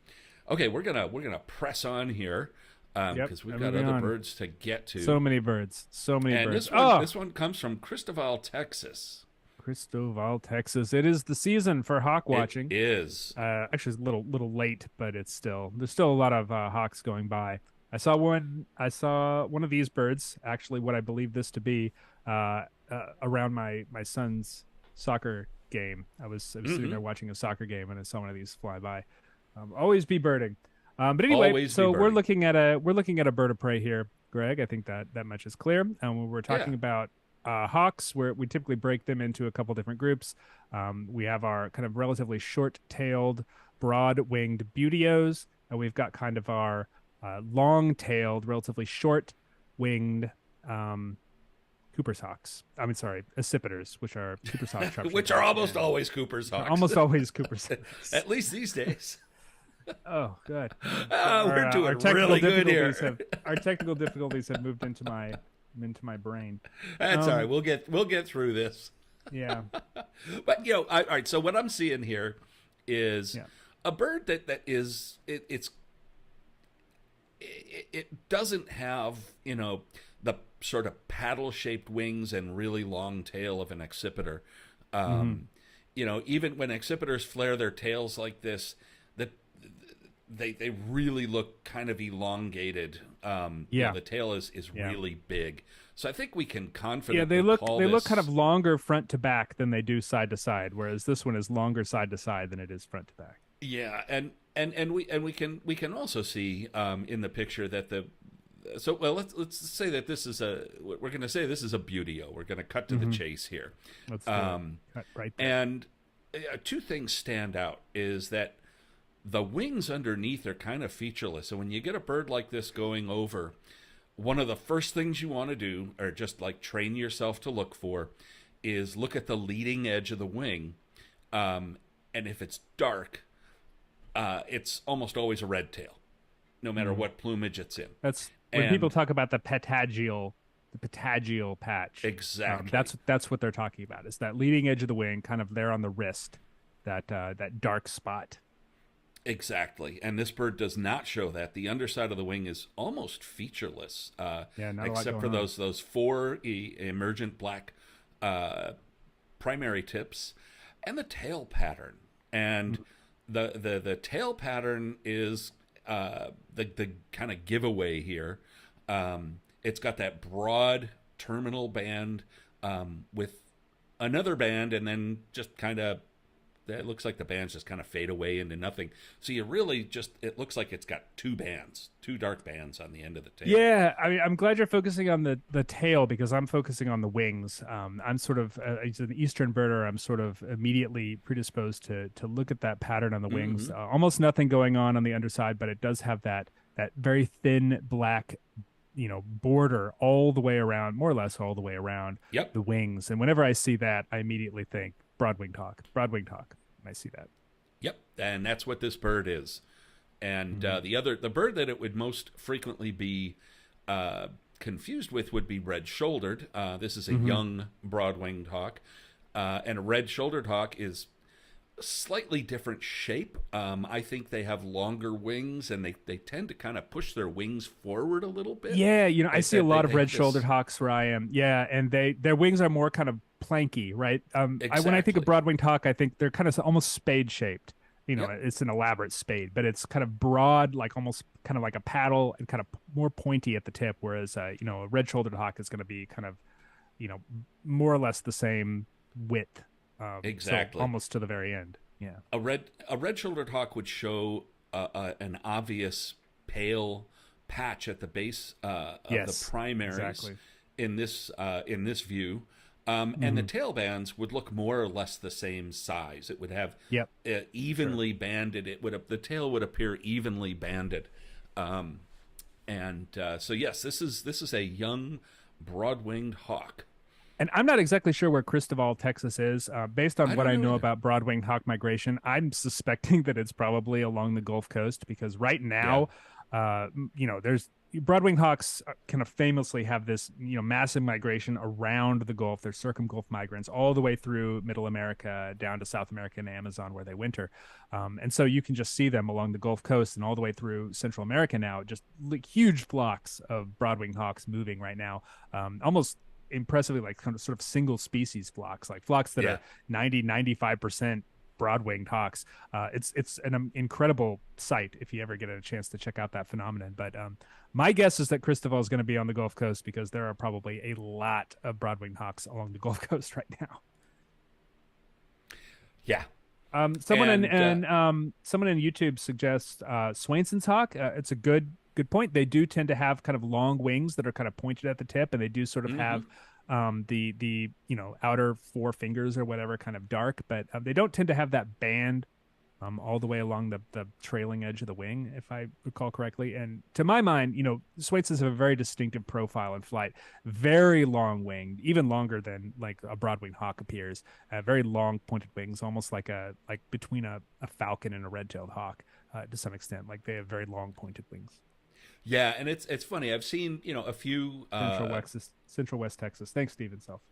Okay, we're gonna press on here Yep. because we've got Moving other on. birds to get So to. many birds. So many And birds. this one, Oh, this one comes from Cristoval, Texas. Cristoval, Texas. It is the season for hawk It watching. is. Actually, it's a little late, but there's still a lot of hawks going by. I saw one of these birds, actually, what I believe this to be, around my son's soccer game. I was sitting Hmm. there watching a soccer game, and I saw one of these fly by. Always be birding. But anyway, Always be so we're birding. looking at a bird of prey here, Greg. I think that much is clear. And when we're Yeah. talking about hawks, where we typically break them into a couple different groups. We have our kind of relatively short-tailed, broad-winged buteos, and we've got kind of our long-tailed, relatively short-winged Cooper's hawks. I mean, sorry, accipiters, which are Cooper's hawk Which are sharpshooters, almost and always Cooper's hawks. almost always Cooper's hawks. At least these days. Oh, good. We're Our doing technical really good here. difficulties have our technical difficulties have moved into my brain. That's all right. Um, We'll get through this. yeah, But all right. So what I'm seeing here is yeah. a bird that is it doesn't have the sort of paddle shaped wings and really long tail of an accipiter. Hmm. Even when accipiters flare their tails like this, that they really look kind of elongated. Yeah. The tail is Yeah. really big. So I think we can Yeah, confidently they look call they this. look kind of longer front to back than they do side to side, whereas this one is longer side to side than it is front to back. Yeah, and we can also see in the picture that let's say that this is we're going to say this is a buteo. We're going to cut to the Hmm. chase here. Let's do it. Cut right there. And two things stand out is that the wings underneath are kind of featureless. So when you get a bird like this going over, one of the first things you want to do, or just like train yourself to look for, is look at the leading edge of the wing. And if it's dark, it's almost always a red tail, no matter Mhm. what plumage it's in. That's when people And talk about the patagial patch. exactly. That's what they're talking about. Is that leading edge of the wing, kind of there on the wrist, that dark spot. Exactly. And this bird does not show that. The underside of the wing is almost featureless, Yeah, not a lot except going for on. those four emergent black primary tips and the tail pattern. And the tail pattern is the kind of giveaway here. It's got that broad terminal band with another band, and then just kind of it looks like the bands just kind of fade away into nothing. So you really it looks like it's got two dark bands on the end of the tail. Yeah, I mean, I'm glad you're focusing on the tail because I'm focusing on the wings. I'm sort of as an eastern birder, I'm sort of immediately predisposed to look at that pattern on the wings. Hmm. Almost nothing going on the underside, but it does have that very thin black, border all the way around, more or less all the way around Yep. the wings. And whenever I see that, I immediately think broad-winged hawk, broad-winged hawk. When I see that. Yep. And that's what this bird is. And Mhm. the bird that it would most frequently be confused with would be red-shouldered. This is a Mhm. young broad-winged hawk. And a red-shouldered hawk is slightly different shape. I think they have longer wings, and they tend to kind of push their wings forward a little bit. Yeah, I see a lot of They have red-shouldered this hawks where I am. Yeah, and their wings are more kind of planky, right? When I think of exactly, broad-winged hawk, I think they're kind of almost spade-shaped. yep, It's an elaborate spade, but it's kind of broad, like almost kind of like a paddle, and kind of more pointy at the tip. Whereas, a red-shouldered hawk is going to be kind of, you know, more or less the same width, so exactly. almost to the very end. Yeah. A red-shouldered hawk would show an obvious pale patch at the base of the Yes. primaries Exactly. in this view. And the tail bands would look more or less the same size. It would have Yep. evenly banded. The tail would appear evenly banded. So yes, this is a young broad-winged hawk. And I'm not exactly sure where Cristoval, Texas is. Based on I what don't I know know either. about broad-winged hawk migration, I'm suspecting that it's probably along the Gulf Coast because right Yeah, now, there's broad-winged hawks kind of famously have this, massive migration around the Gulf. They're circum-Gulf migrants all the way through Middle America down to South America and Amazon where they winter. And so you can just see them along the Gulf Coast and all the way through Central America now, just like huge flocks of broad-winged hawks moving right now, almost impressively like kind of sort of single species flocks, like flocks that yeah. are 90-95% broad-winged hawks. It's an incredible sight if you ever get a chance to check out that phenomenon. But my guess is that Cristoval is going to be on the Gulf Coast because there are probably a lot of broad-winged hawks along the Gulf Coast right now. Yeah. Someone in And and someone in YouTube suggests Swainson's hawk. It's a good point. They do tend to have kind of long wings that are kind of pointed at the tip, and they do sort of mhm. have the outer four fingers or whatever kind of dark, but they don't tend to have that band all the way along the trailing edge of the wing, if I recall correctly. And to my mind, Swainsons have a very distinctive profile in flight, very long winged, even longer than like a broad-winged hawk appears. Very long pointed wings, almost like between a falcon and a red-tailed hawk to some extent. Like they have very long pointed wings. Yeah, and it's funny. I've seen a few. Central West Texas. Thanks, Steven Self.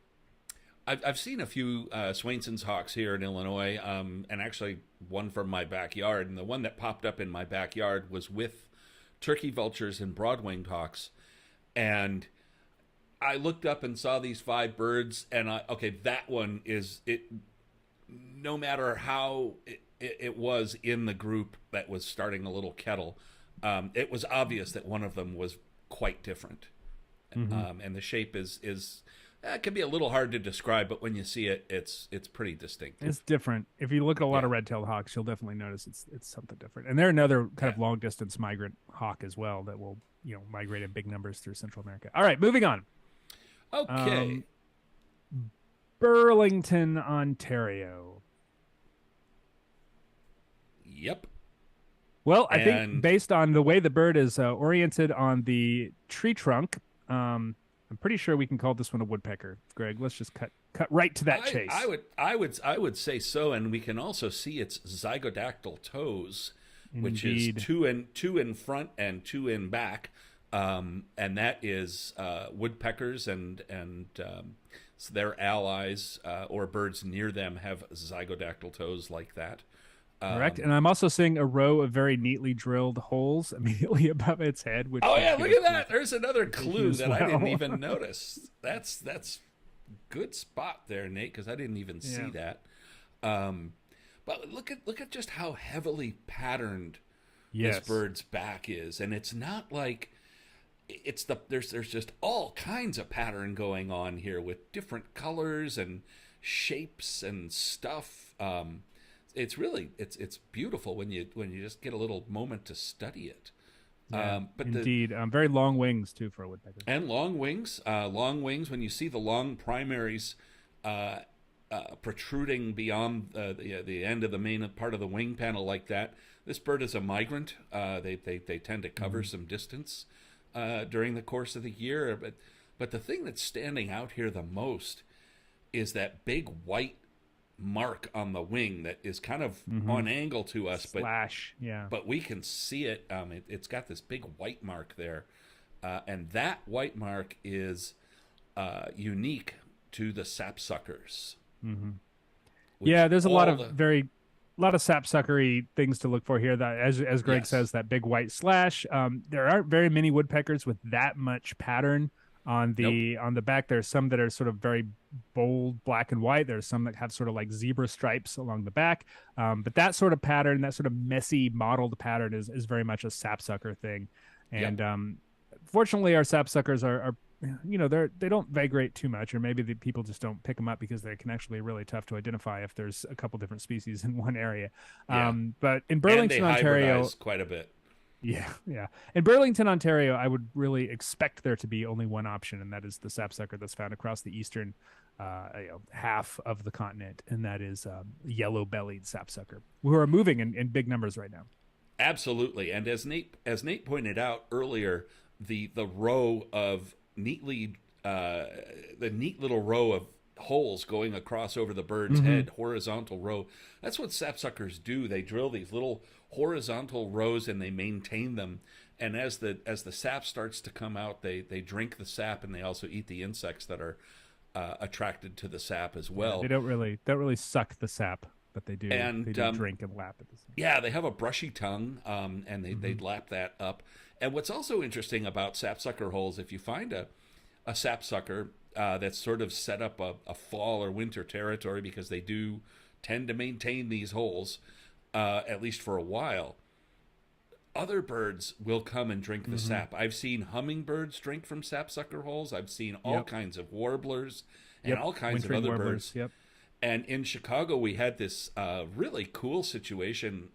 I've seen a few Swainson's hawks here in Illinois, and actually one from my backyard. And the one that popped up in my backyard was with turkey vultures and broad-winged hawks. And I looked up and saw these five birds, and okay, that one is it. No matter how it was in the group that was starting a little kettle, it was obvious that one of them was quite different. Mm-hmm. And the shape is it can be a little hard to describe, but when you see it, it's pretty distinctive. It's different. If you look at a lot Yeah, of red-tailed hawks, you'll definitely notice it's something different. And they're another kind yeah. of long-distance migrant hawk as well that will migrate in big numbers through Central America. All right, moving on. Okay. Um, Burlington, Ontario. Yep. Well, I think And based on the way the bird is oriented on the tree trunk, I'm pretty sure we can call this one a woodpecker. Greg, let's just cut right to that I I chase. would I would I would say so, and we can also see its zygodactyl toes, which is Indeed. two in front and two in back, and that is woodpeckers and so their allies or birds near them have zygodactyl toes like that. Correct. And I'm also seeing a row of very neatly drilled holes immediately above its head, which Oh should yeah, give look us at some that! There's another information clue as that I didn't well. even notice. That's good spot there, Nate, because I didn't even see Yeah. that. But look at just how heavily patterned this Yes. bird's back is, and it's not like there's just all kinds of pattern going on here with different colors and shapes and stuff. It's really it's beautiful when you just get a little moment to study it. Yeah. But the Indeed. Very long wings too for a woodpecker. and long wings, when you see the long primaries uh, protruding beyond the end of the main part of the wing panel like that, this bird is a migrant. They tend to cover some distance during the course of the year. But the thing that's standing out here the most is that big white mark on the wing that is kind of Mm-hmm. on angle to us, Slash. Yeah. but we can see it. It's got this big white mark there, and that white mark is unique to the sapsuckers. Mm-hmm. Which Yeah, there's a lot all of the sapsuckery things to look for here. That, as Greg yes, says, that big white slash. There aren't very many woodpeckers with that much pattern on nope, the back. There's some that are sort of very bold black and white. There's some that have sort of like zebra stripes along the back. But that sort of pattern, that sort of messy mottled pattern, is very much a sapsucker thing. yep, And fortunately, our sapsuckers are they don't vagrate too much, or maybe the people just don't pick them up because they can actually be really tough to identify if there's a couple different species in one area. yeah, But in and they Burlington, Ontario, hybridize quite a bit. yeah, yeah, in Burlington, Ontario, I would really expect there to be only one option, and that is the sapsucker that's found across the eastern half of the continent, and that is yellow-bellied sapsucker, who are moving in big numbers right now. Absolutely. And as Nate pointed out earlier, the row of neatly the neat little row of holes going across over the bird's head, horizontal row. That's what sapsuckers do. They drill these little horizontal rows and they maintain them. And as the sap starts to come out, they drink the sap, and they also eat the insects that are attracted to the sap as Yeah, well. they don't really suck the sap, but And they do drink and lap at the same. yeah, they have a brushy tongue, and they lap that up. And what's also interesting about sapsucker holes, if you find a sapsucker that's sort of set up a fall or winter territory, because they do tend to maintain these holes, at least for a while, other birds will come and drink the sap. I've seen hummingbirds drink from sapsucker holes. I've seen all kinds of warblers and all kinds of Wintering other warblers. birds. Yep. And in Chicago, we had this really cool situation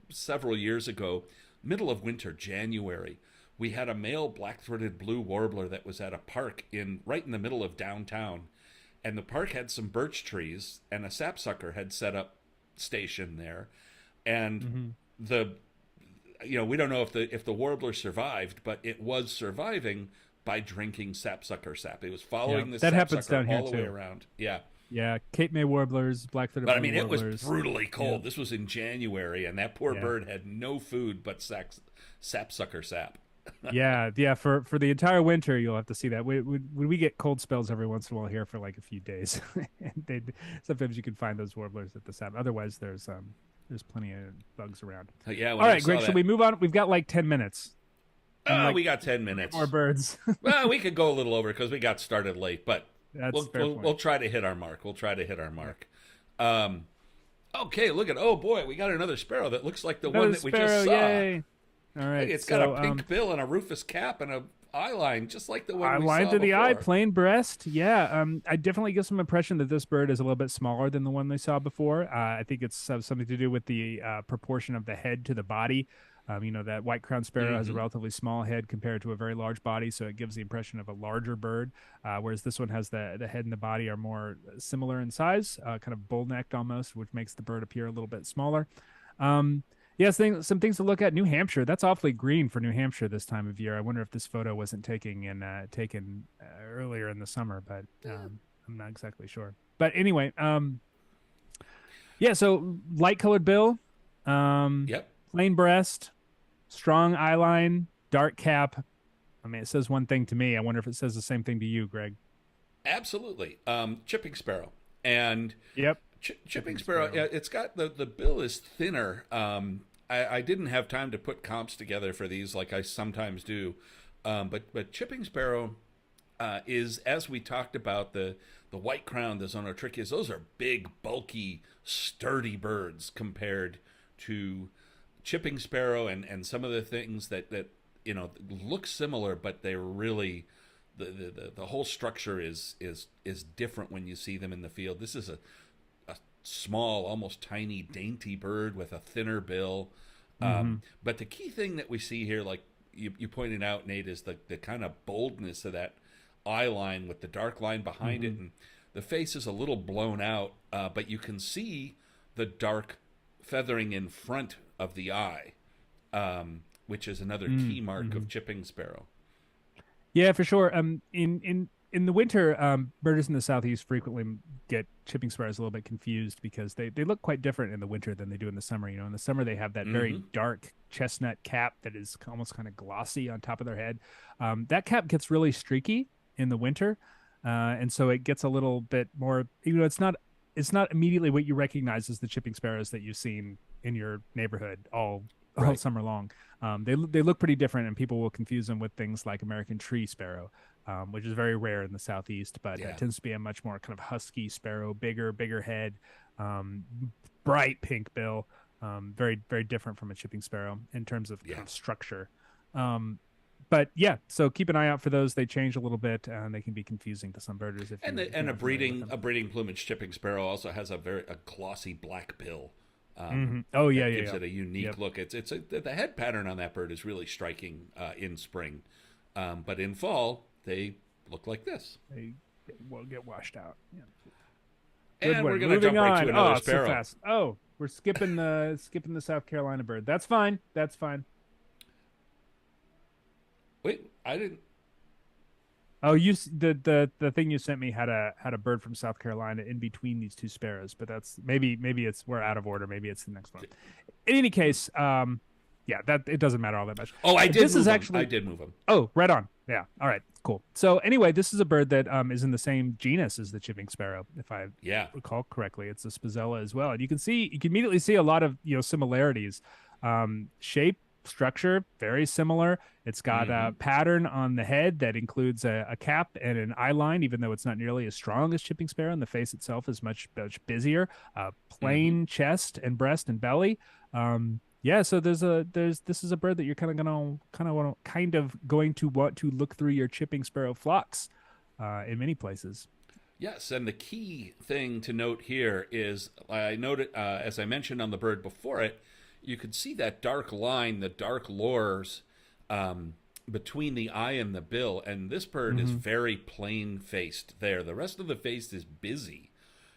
several years ago, middle of winter, January. We had a male black-throated blue warbler that was at a park right in the middle of downtown. And the park had some birch trees, and a sapsucker had set up station there. And we don't know if the warbler survived, but it was surviving by drinking sapsucker sap. It was following the that happens sapsucker down here all the way too. around. Yeah. Yeah, Cape May warblers, black-throated But I blue mean, it was warblers. brutally cold. Yeah. This was in January, and that poor Yeah. bird had no food but sapsucker sap. Yeah. For the entire winter, you'll have to see that. We get cold spells every once in a while here for like a few days, and sometimes you can find those warblers at the sap. Otherwise, there's plenty of bugs around. Yeah. All right, Greg, should we move on? We've got like 10 minutes. We got 10 minutes. More birds. Well, we could go a little over because we got started late, but That's fair point. we'll try to hit our mark. Okay, look at, oh boy, we got another sparrow that looks like the one that we just saw. Yay. All right. It's got a pink bill and a rufous cap and a eye line, just like the one eye we line saw to the before. eye, plain breast. Yeah. I definitely get some impression that this bird is a little bit smaller than the one they saw before. I think it's something to do with the proportion of the head to the body. That white-crowned sparrow has a relatively small head compared to a very large body, so it gives the impression of a larger bird, whereas this one has the head and the body are more similar in size, kind of bull-necked almost, which makes the bird appear a little bit smaller. Yes, some things to look at. New Hampshire, that's awfully green for New Hampshire this time of year. I wonder if this photo wasn't taken earlier in the summer, but I'm not exactly sure. But anyway, so light-colored bill, Yep. plain breast, strong eye line, dark cap. I mean, it says one thing to me. I wonder if it says the same thing to you, Greg. Absolutely. Chipping sparrow. And Yep. chipping sparrow, yeah, it's got the bill is thinner. I didn't have time to put comps together for these like I sometimes do. But chipping sparrow is, as we talked about, the white crown, the Zonotrichus, those are big, bulky, sturdy birds compared to chipping sparrow and some of the things that look similar, but they're really the whole structure is different when you see them in the field. This is a small, almost tiny, dainty bird with a thinner bill. But the key thing that we see here, like you pointed out, Nate, is the kind of boldness of that eye line with the dark line behind it, and the face is a little blown out, but you can see the dark feathering in front of the eye, which is another key mark of chipping sparrow. Yeah, for sure. In the winter, birders in the southeast frequently get chipping sparrows a little bit confused because they look quite different in the winter than they do in the summer. In the summer they have that very dark chestnut cap that is almost kind of glossy on top of their head. That cap gets really streaky in the winter, and so it gets a little bit more. It's not immediately what you recognize as the chipping sparrows that you've seen in your neighborhood all summer long. They look pretty different, and people will confuse them with things like American tree sparrow, which is very rare in the southeast, but it tends to be a much more kind of husky sparrow, bigger head, bright pink bill, very, very different from a chipping sparrow in terms of kind of structure. But yeah, so keep an eye out for those. They change a little bit, and they can be confusing to some birders. A breeding plumage chipping sparrow also has a glossy black bill. Oh yeah, gives it a unique look. It's the head pattern on that bird is really striking in spring, but in fall they look like this. It will get washed out. Yeah. Good And we're one. going to Moving jump right to on. another Oh, so sparrow. fast. Oh, we're skipping the South Carolina bird. That's fine. That's fine. Wait, I didn't. Oh, the thing you sent me had a bird from South Carolina in between these two sparrows, but that's maybe it's we're out of order. Maybe it's the next one. In any case, yeah, that it doesn't matter all that much. Oh, I did This is move him. I actually did move him. oh, right on. Yeah. All right. Cool. So anyway, this is a bird that is in the same genus as the chipping sparrow, if I Yeah. recall correctly. It's a spizella as well, and you can immediately see a lot of similarities. Shape, structure, very similar. It's got Mm-hmm. a pattern on the head that includes a cap and an eye line, even though it's not nearly as strong as chipping sparrow. And the face itself is much busier. Mm-hmm. Plain chest and breast and belly. Yeah, so there's this is a bird that you're kind of going to want to look through your chipping sparrow flocks in many places. Yes, and the key thing to note here is I noted, as I mentioned on the bird before it, you could see that dark line, the dark lores um, between the eye and the bill, and this bird is Hmm. very plain faced there. The rest of the face is busy,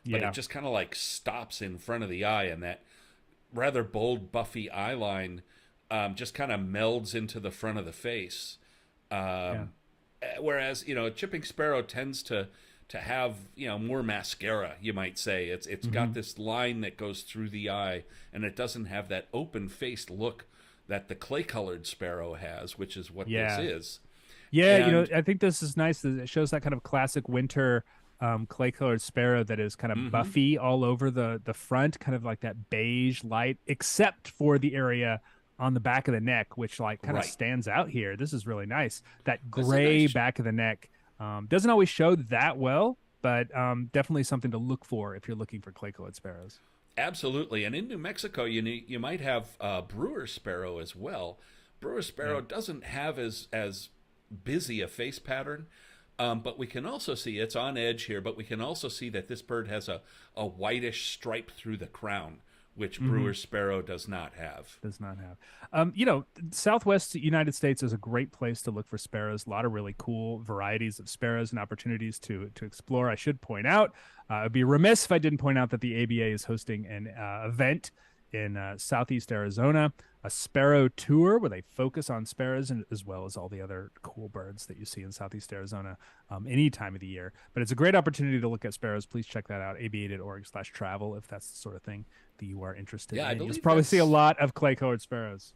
but it Yeah, just kind of like stops in front of the eye, and that rather bold, buffy eye line just kind of melds into the front of the face. yeah. Um, whereas a chipping sparrow tends to have more mascara, you might say. It's got Hmm. this line that goes through the eye, and it doesn't have that open faced look that the clay colored sparrow has, which is what this Yeah. is. Yeah, And I think this is nice. That it shows that kind of classic winter clay-colored sparrow that is kind of mhm, buffy all over the front, kind of like that beige light, except for the area on the back of the neck, which like kind of right, stands out here. This is really nice. That that's a gray nice. back of the neck doesn't always show that well, but definitely something to look for if you're looking for clay-colored sparrows. Absolutely, and in New Mexico, you might have brewer sparrow as well. Brewer Yeah. sparrow doesn't have as busy a face pattern, but we can also see it's on edge here. But we can also see that this bird has a whitish stripe through the crown, which Hmm. brewer sparrow does not have. Does not have. Southwest United States is a great place to look for sparrows. A lot of really cool varieties of sparrows and opportunities to explore. I should point out, I'd be remiss if I didn't point out that the ABA is hosting an event in Southeast Arizona, a sparrow tour where they focus on sparrows and as well as all the other cool birds that you see in Southeast Arizona any time of the year. But it's a great opportunity to look at sparrows. Please check that out, aba.org/travel, if that's the sort of thing that you are interested Yeah, in. You'll probably see a lot of clay-colored sparrows.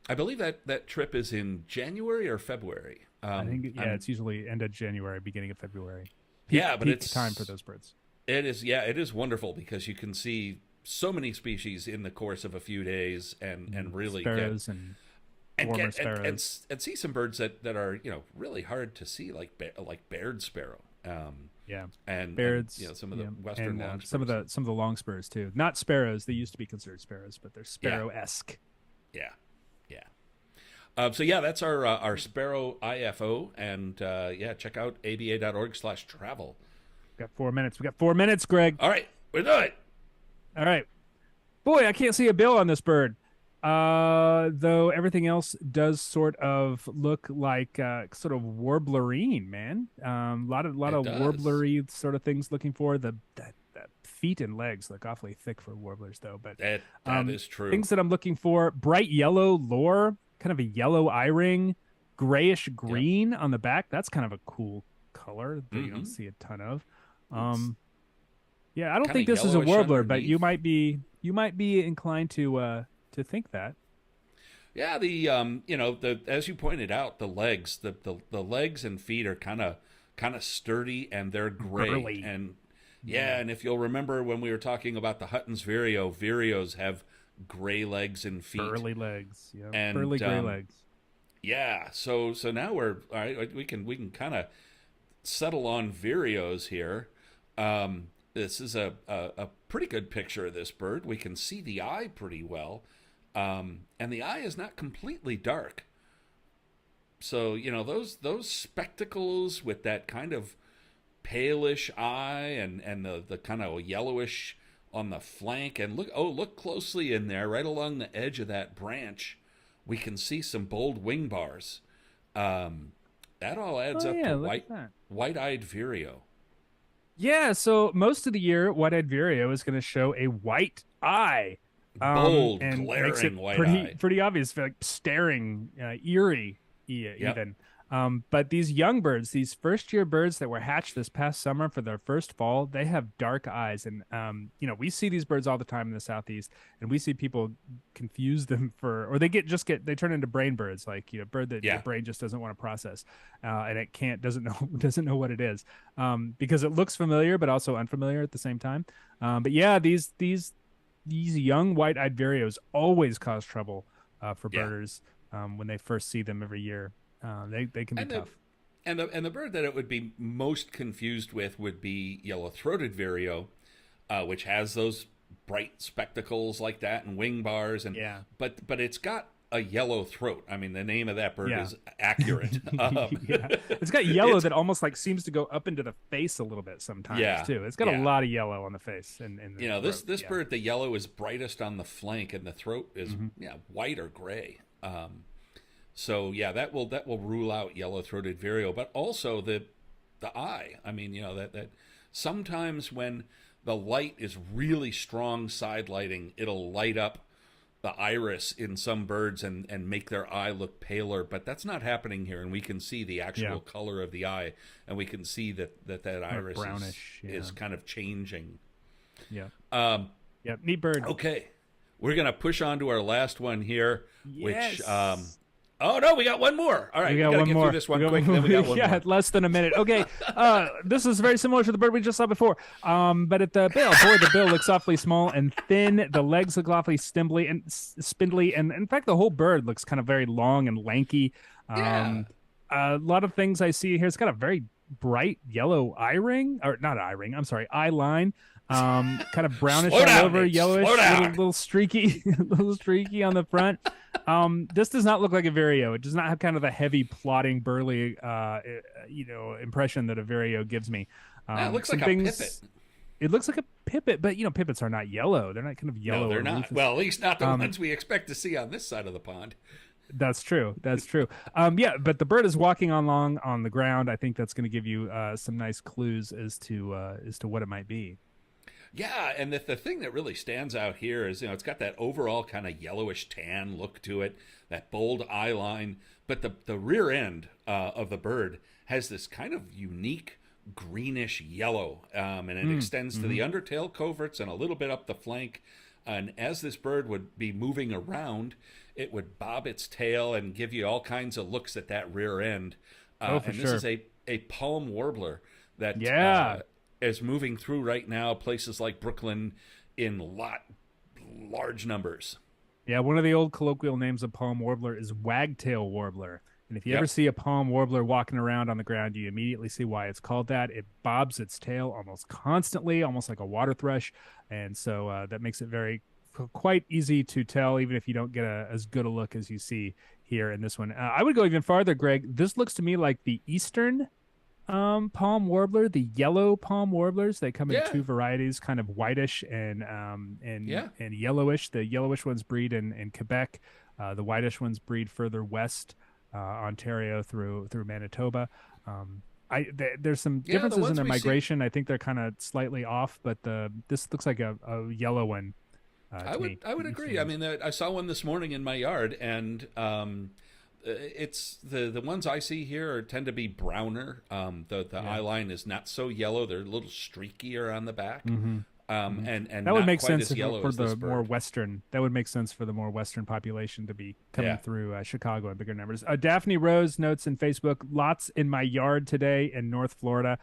I believe that trip is in January or February. I think yeah, I'm it's usually end of January, beginning of February. Peak Yeah, but peak time for it's those birds. it is wonderful because you can see so many species in the course of a few days and really get Sparrows and and warmer get sparrows. and see some birds that are really hard to see like Baird sparrow Yeah, and Bairds. some of the Yeah, western and some of longspurs. the long spurs too. Not sparrows. They used to be considered sparrows, but they're Yeah, sparrow esque. yeah, yeah. So yeah, that's our Sparrow IFO, and yeah, check out aba.org/travel. Got 4 minutes. We got 4 minutes, Greg. All right, we're doing it. All right. Boy, I can't see a bill on this bird. Though everything else does sort of look like sort of warblerine, man. Lot of It does. warblery sort of things looking for. The feet and legs look awfully thick for warblers, though. But That is true. things that I'm looking for: bright yellow lore, kind of a yellow eye ring, grayish Yep. green on the back. That's kind of a cool color that you don't Mm-hmm. see a ton of. It's Um, yeah, I don't kind of think this is a yellowish warbler, but underneath. you might be inclined to think that. Yeah, the the as you pointed out, the legs, the legs and feet are kind of sturdy and they're gray. Burly. And Yeah. yeah, and if you'll remember when we were talking about the Hutton's vireo, vireos have gray legs and feet. Burly legs. Yeah. Burly And gray legs. yeah, so now we're all right. We can kind of settle on vireos here. This is a pretty good picture of this bird. We can see the eye pretty well, and the eye is not completely dark. So those spectacles with that kind of palish eye and the kind of yellowish on the flank, and look closely in there, right along the edge of that branch, we can see some bold wing bars. That all adds Oh up to yeah, look at that. white-eyed vireo. Yeah, so most of the year, white-eyed vireo is going to show a white eye, Bold, and makes it glaring white pretty eye. pretty obvious, like staring, eerie, Yep. even. But these young birds, these first-year birds that were hatched this past summer for their first fall, they have dark eyes, and we see these birds all the time in the southeast, and we see people confuse them for, or they turn into brain birds, like a bird that your Yeah. brain just doesn't want to process, and it can't doesn't know doesn't know what it is, because it looks familiar but also unfamiliar at the same time. But yeah, these young white-eyed vireos always cause trouble for Yeah. birders when they first see them every year. They can be And the tough. and the bird that it would be most confused with would be yellow-throated vireo, which has those bright spectacles like that and wing bars, and Yeah. but it's got a yellow throat. I mean, the name of that bird Yeah. is accurate. Yeah, it's got yellow It's that almost like seems to go up into the face a little bit sometimes yeah, too. It's got a yeah. lot of yellow on the face and the This yeah. bird, the yellow is brightest on the flank, and the throat is Hmm. white or gray. So yeah, that will rule out yellow-throated vireo, but also the eye. I mean, that sometimes when the light is really strong side lighting, it'll light up the iris in some birds and make their eye look paler, but that's not happening here, and we can see the actual Yeah. color of the eye, and we can see that iris Brownish. Yeah. is kind of changing. Yeah. Um, Yeah. Neat bird. okay, we're gonna push on to our last one here, which Yes. oh no, we got one more. All right, We got gotta one get more. through this one We got quick, one then we got more. one Yeah, more. less than a minute. Okay. This is very similar to the bird we just saw before. But at the bill, boy, the bill looks awfully small and thin. The legs look awfully spindly, and in fact, the whole bird looks kind of very long and lanky. Yeah. A lot of things I see here. It's got a very bright yellow eye ring, or not eye ring. I'm sorry, eye line. Kind of brownish Slow all down, over, Nate. yellowish, Slow down. little streaky, little streaky on the front. This does not look like a vireo. It does not have kind of the heavy, plodding, burly, impression that a vireo gives me. Yeah, it looks Some like a things, pipit. It looks like a pipit, but pipits are not yellow. They're not kind of yellow. No, they're or not. rufous. Well, at least not the ones we expect to see on this side of the pond. That's true. That's true. Yeah, but the bird is walking along on the ground. I think that's going to give you some nice clues as to what it might be. Yeah, and the thing that really stands out here is, it's got that overall kind of yellowish tan look to it, that bold eye line, but the rear end of the bird has this kind of unique greenish yellow, and it extends to the undertail coverts and a little bit up the flank. And as this bird would be moving around, it would bob its tail and give you all kinds of looks at that rear end. For And sure. this is a palm warbler that Yeah. is moving through right now places like Brooklyn in large numbers. Yeah, one of the old colloquial names of palm warbler is wagtail warbler. And if you Yep. ever see a palm warbler walking around on the ground, you immediately see why it's called that. It bobs its tail almost constantly, almost like a water thrush. And so that makes it quite easy to tell, even if you don't get as good a look as you see here in this one. I would go even farther, Greg. This looks to me like the eastern palm warbler, the yellow palm warblers. They come in Yeah. two varieties, kind of whitish and Yeah. yellowish. The yellowish ones breed in Quebec. The whitish ones breed further west, Ontario through Manitoba. There's some Yeah, the differences in ones their we see- migration. I think they're kind of slightly off, but this looks like a yellow one. I to would me. I would agree. I mean, I saw one this morning in my yard, and it's the ones I see here tend to be browner. The eye line is not so yellow; they're a little streakier on the back. And That would not make quite sense as yellow for as the this more bird. western. That would make sense for the more western population to be coming Yeah. through Chicago in bigger numbers. Daphne Rose notes in Facebook, lots in my yard today in North Florida.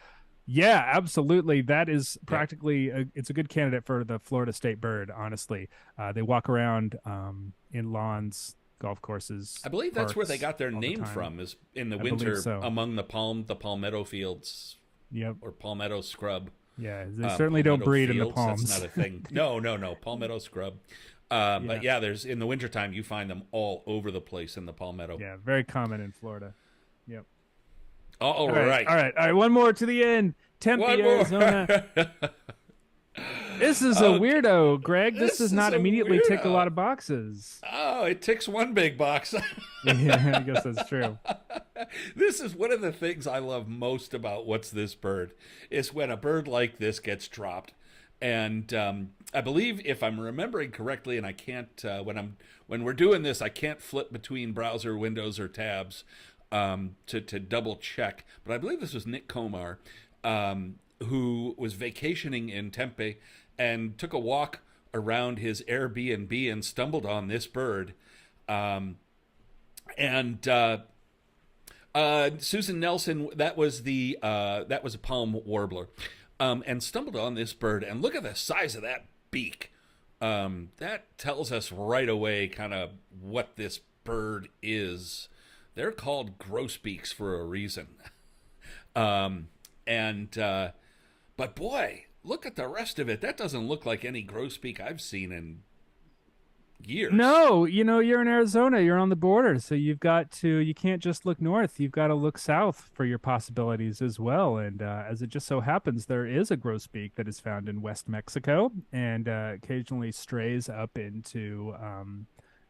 Yeah, absolutely. That is practically it's a good candidate for the Florida state bird. Honestly, they walk around in lawns, golf courses. I believe that's where they parks got their all the name time. from. Is in the I believe winter so. among the palmetto fields Yep. or palmetto scrub. Yeah, they certainly don't Palmetto breed in the fields, palms. That's not a thing. No, palmetto scrub. But yeah, there's in the wintertime you find them all over the place in the palmetto. Yeah, very common in Florida. Yep. All right. All right. One more to the end. Tempe, One more. Arizona. This is a weirdo, Greg. This This does is not a immediately tick a weirdo. lot of boxes. Oh, it ticks one big box. Yeah, I guess that's true. This is one of the things I love most about What's This Bird is when a bird like this gets dropped. And I believe, if I'm remembering correctly, and I can't when we're doing this, I can't flip between browser windows or tabs to double check. But I believe this was Nick Komar, who was vacationing in Tempe and took a walk around his Airbnb and stumbled on this bird. And Susan Nelson, that was a palm warbler, and stumbled on this bird. And look at the size of that beak. That tells us right away kind of what this bird is. They're called grosbeaks for a reason. But boy, look at the rest of it. That doesn't look like any grosbeak I've seen in years. No, you're in Arizona, you're on the border, so you can't just look north, you've got to look south for your possibilities as well. And as it just so happens, there is a grosbeak that is found in West Mexico and occasionally strays up into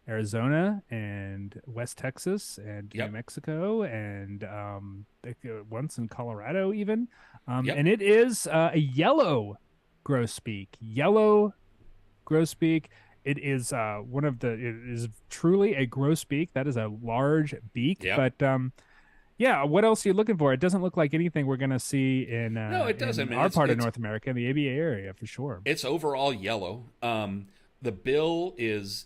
Arizona and West Texas and New Mexico and once in Colorado even. And it is a yellow grosbeak. It is it is truly a grosbeak. That is a large beak. Yep. But what else are you looking for? It doesn't look like anything we're going to see in no, it doesn't. Our part of North America, in the ABA area for sure. It's overall yellow. The bill is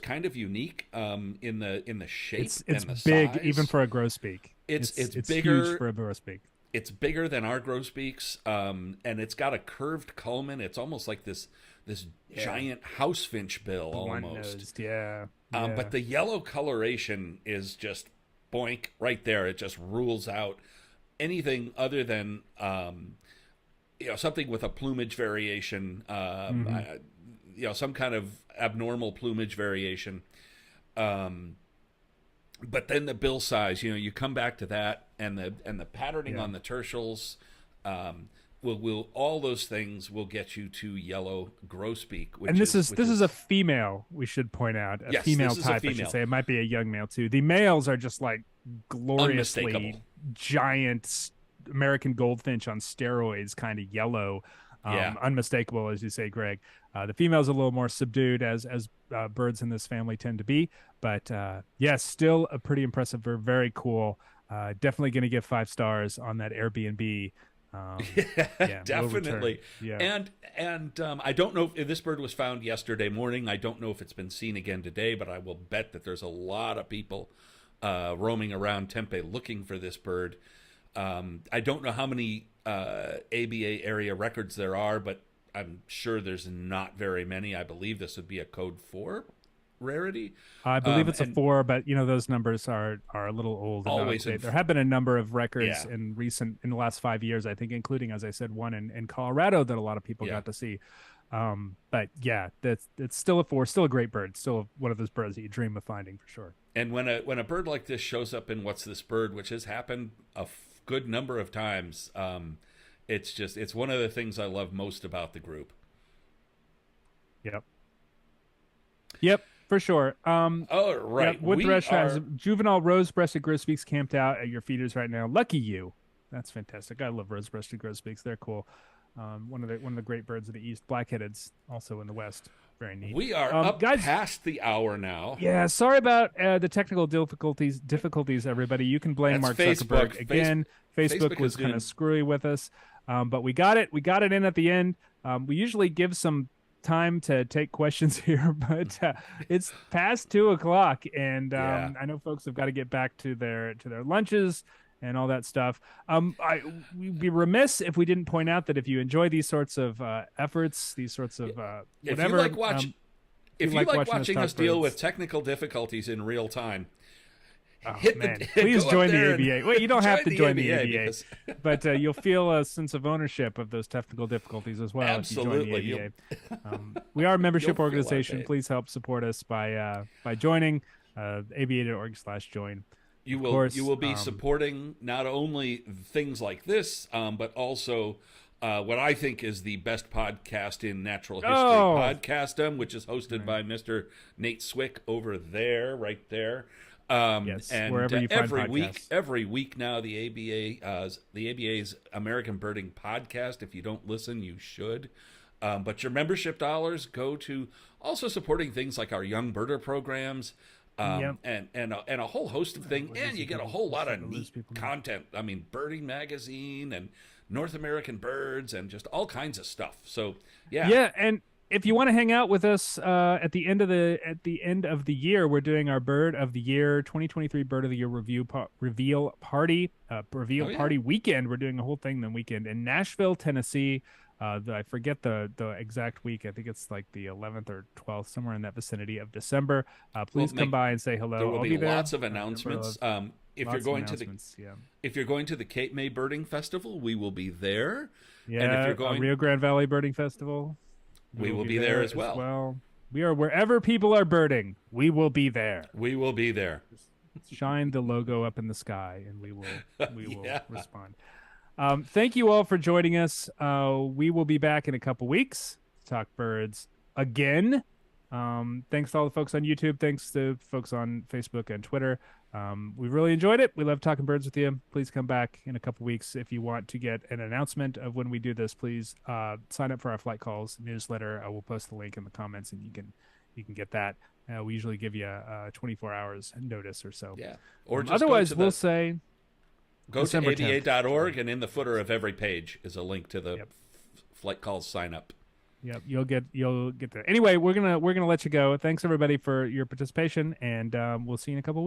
kind of unique in the shape. It's and the big size. Even for a grosbeak. It's bigger, huge for a grosbeak. It's bigger than our grosbeaks, and it's got a curved culmen. It's almost like this giant house finch bill almost. But the yellow coloration is just boink right there. It just rules out anything other than something with a plumage variation. Some kind of abnormal plumage variation. But then the bill size, you come back to that, and the patterning on the tertials, will all those things will get you to yellow grosbeak. And this is a female. We should point out a female type. I should say it might be a young male too. The males are just like gloriously giant American goldfinch on steroids, kind of yellow. Unmistakable, as you say, Greg. The female's a little more subdued, as birds in this family tend to be. But yes, still a pretty impressive bird. Very cool. Definitely going to give 5 stars on that Airbnb. Definitely. And I don't know if this bird was found yesterday morning. I don't know if it's been seen again today, but I will bet that there's a lot of people roaming around Tempe looking for this bird. I don't know how many ABA area records there are, but I'm sure there's not very many. I believe this would be a code 4 rarity. I believe it's a 4, but those numbers are a little old. Always there have been a number of records in the last 5 years, I think, including, as I said, one in Colorado that a lot of people got to see. But it's still a 4, still a great bird, still one of those birds that you dream of finding for sure. And when a bird like this shows up in What's This Bird, which has happened a good number of times, it's one of the things I love most about the group. Yep, for sure. Right. Woodthrush has juvenile rose-breasted grosbeaks camped out at your feeders right now. Lucky you. That's fantastic. I love rose-breasted grosbeaks. They're cool. One of the great birds of the East. Black-headeds also in the West. Very neat. We are up guys, past the hour now. Yeah, sorry about the technical difficulties, everybody. You can blame Mark Zuckerberg again. Facebook was kind of screwy with us, but we got it. We got it in at the end. We usually give some time to take questions here, but it's past 2:00, and I know folks have got to get back to their lunches and all that stuff. We'd be remiss if we didn't point out that if you enjoy these sorts of efforts, these sorts of whatever, if you like watching us deal with technical difficulties in real time, please join the ABA. Well, you don't have to join the ABA, because... but you'll feel a sense of ownership of those technical difficulties as well. Absolutely. If you join the ABA. We are a membership organization. Please help support us by joining aba.org/join. You will be supporting not only things like this, but also what I think is the best podcast in natural history, Podcastum, which is hosted by Mr. Nate Swick over there, right there. Yes, And wherever you find podcasts. every week now, the ABA's American Birding Podcast. If you don't listen, you should. But your membership dollars go to also supporting things like our Young Birder programs, Yep. and a whole host of things. And you get a whole lot of neat people. content. I mean, Birding Magazine and North American Birds and just all kinds of stuff. So yeah, Yeah, and if you want to hang out with us at the end of the year, we're doing our Bird of the Year 2023 Bird of the Year reveal party party weekend. We're doing a whole thing the weekend in Nashville, Tennessee. I forget the exact week. I think it's like the 11th or 12th, somewhere in that vicinity of December. Please come by and say hello. There will I'll be there. lots of announcements. If you're going if you're going to the Cape May Birding Festival, we will be there. Yeah, and if you're going Rio Grande Valley Birding Festival, we will be there as well. We are wherever people are birding. We will be there. We will be there. Shine the logo up in the sky, and we will respond. Thank you all for joining us. We will be back in a couple weeks to talk birds again. Thanks to all the folks on YouTube. Thanks to folks on Facebook and Twitter. We really enjoyed it. We love talking birds with you. Please come back in a couple weeks. If you want to get an announcement of when we do this, please sign up for our Flight Calls newsletter. I will post the link in the comments, and you can get that. We usually give you 24 hours notice or so. Yeah. Or just otherwise, we'll say go December to aba.org, and in the footer of every page is a link to the Flight Calls sign up. Yep, you'll get there. Anyway, we're gonna let you go. Thanks everybody for your participation, and we'll see you in a couple weeks.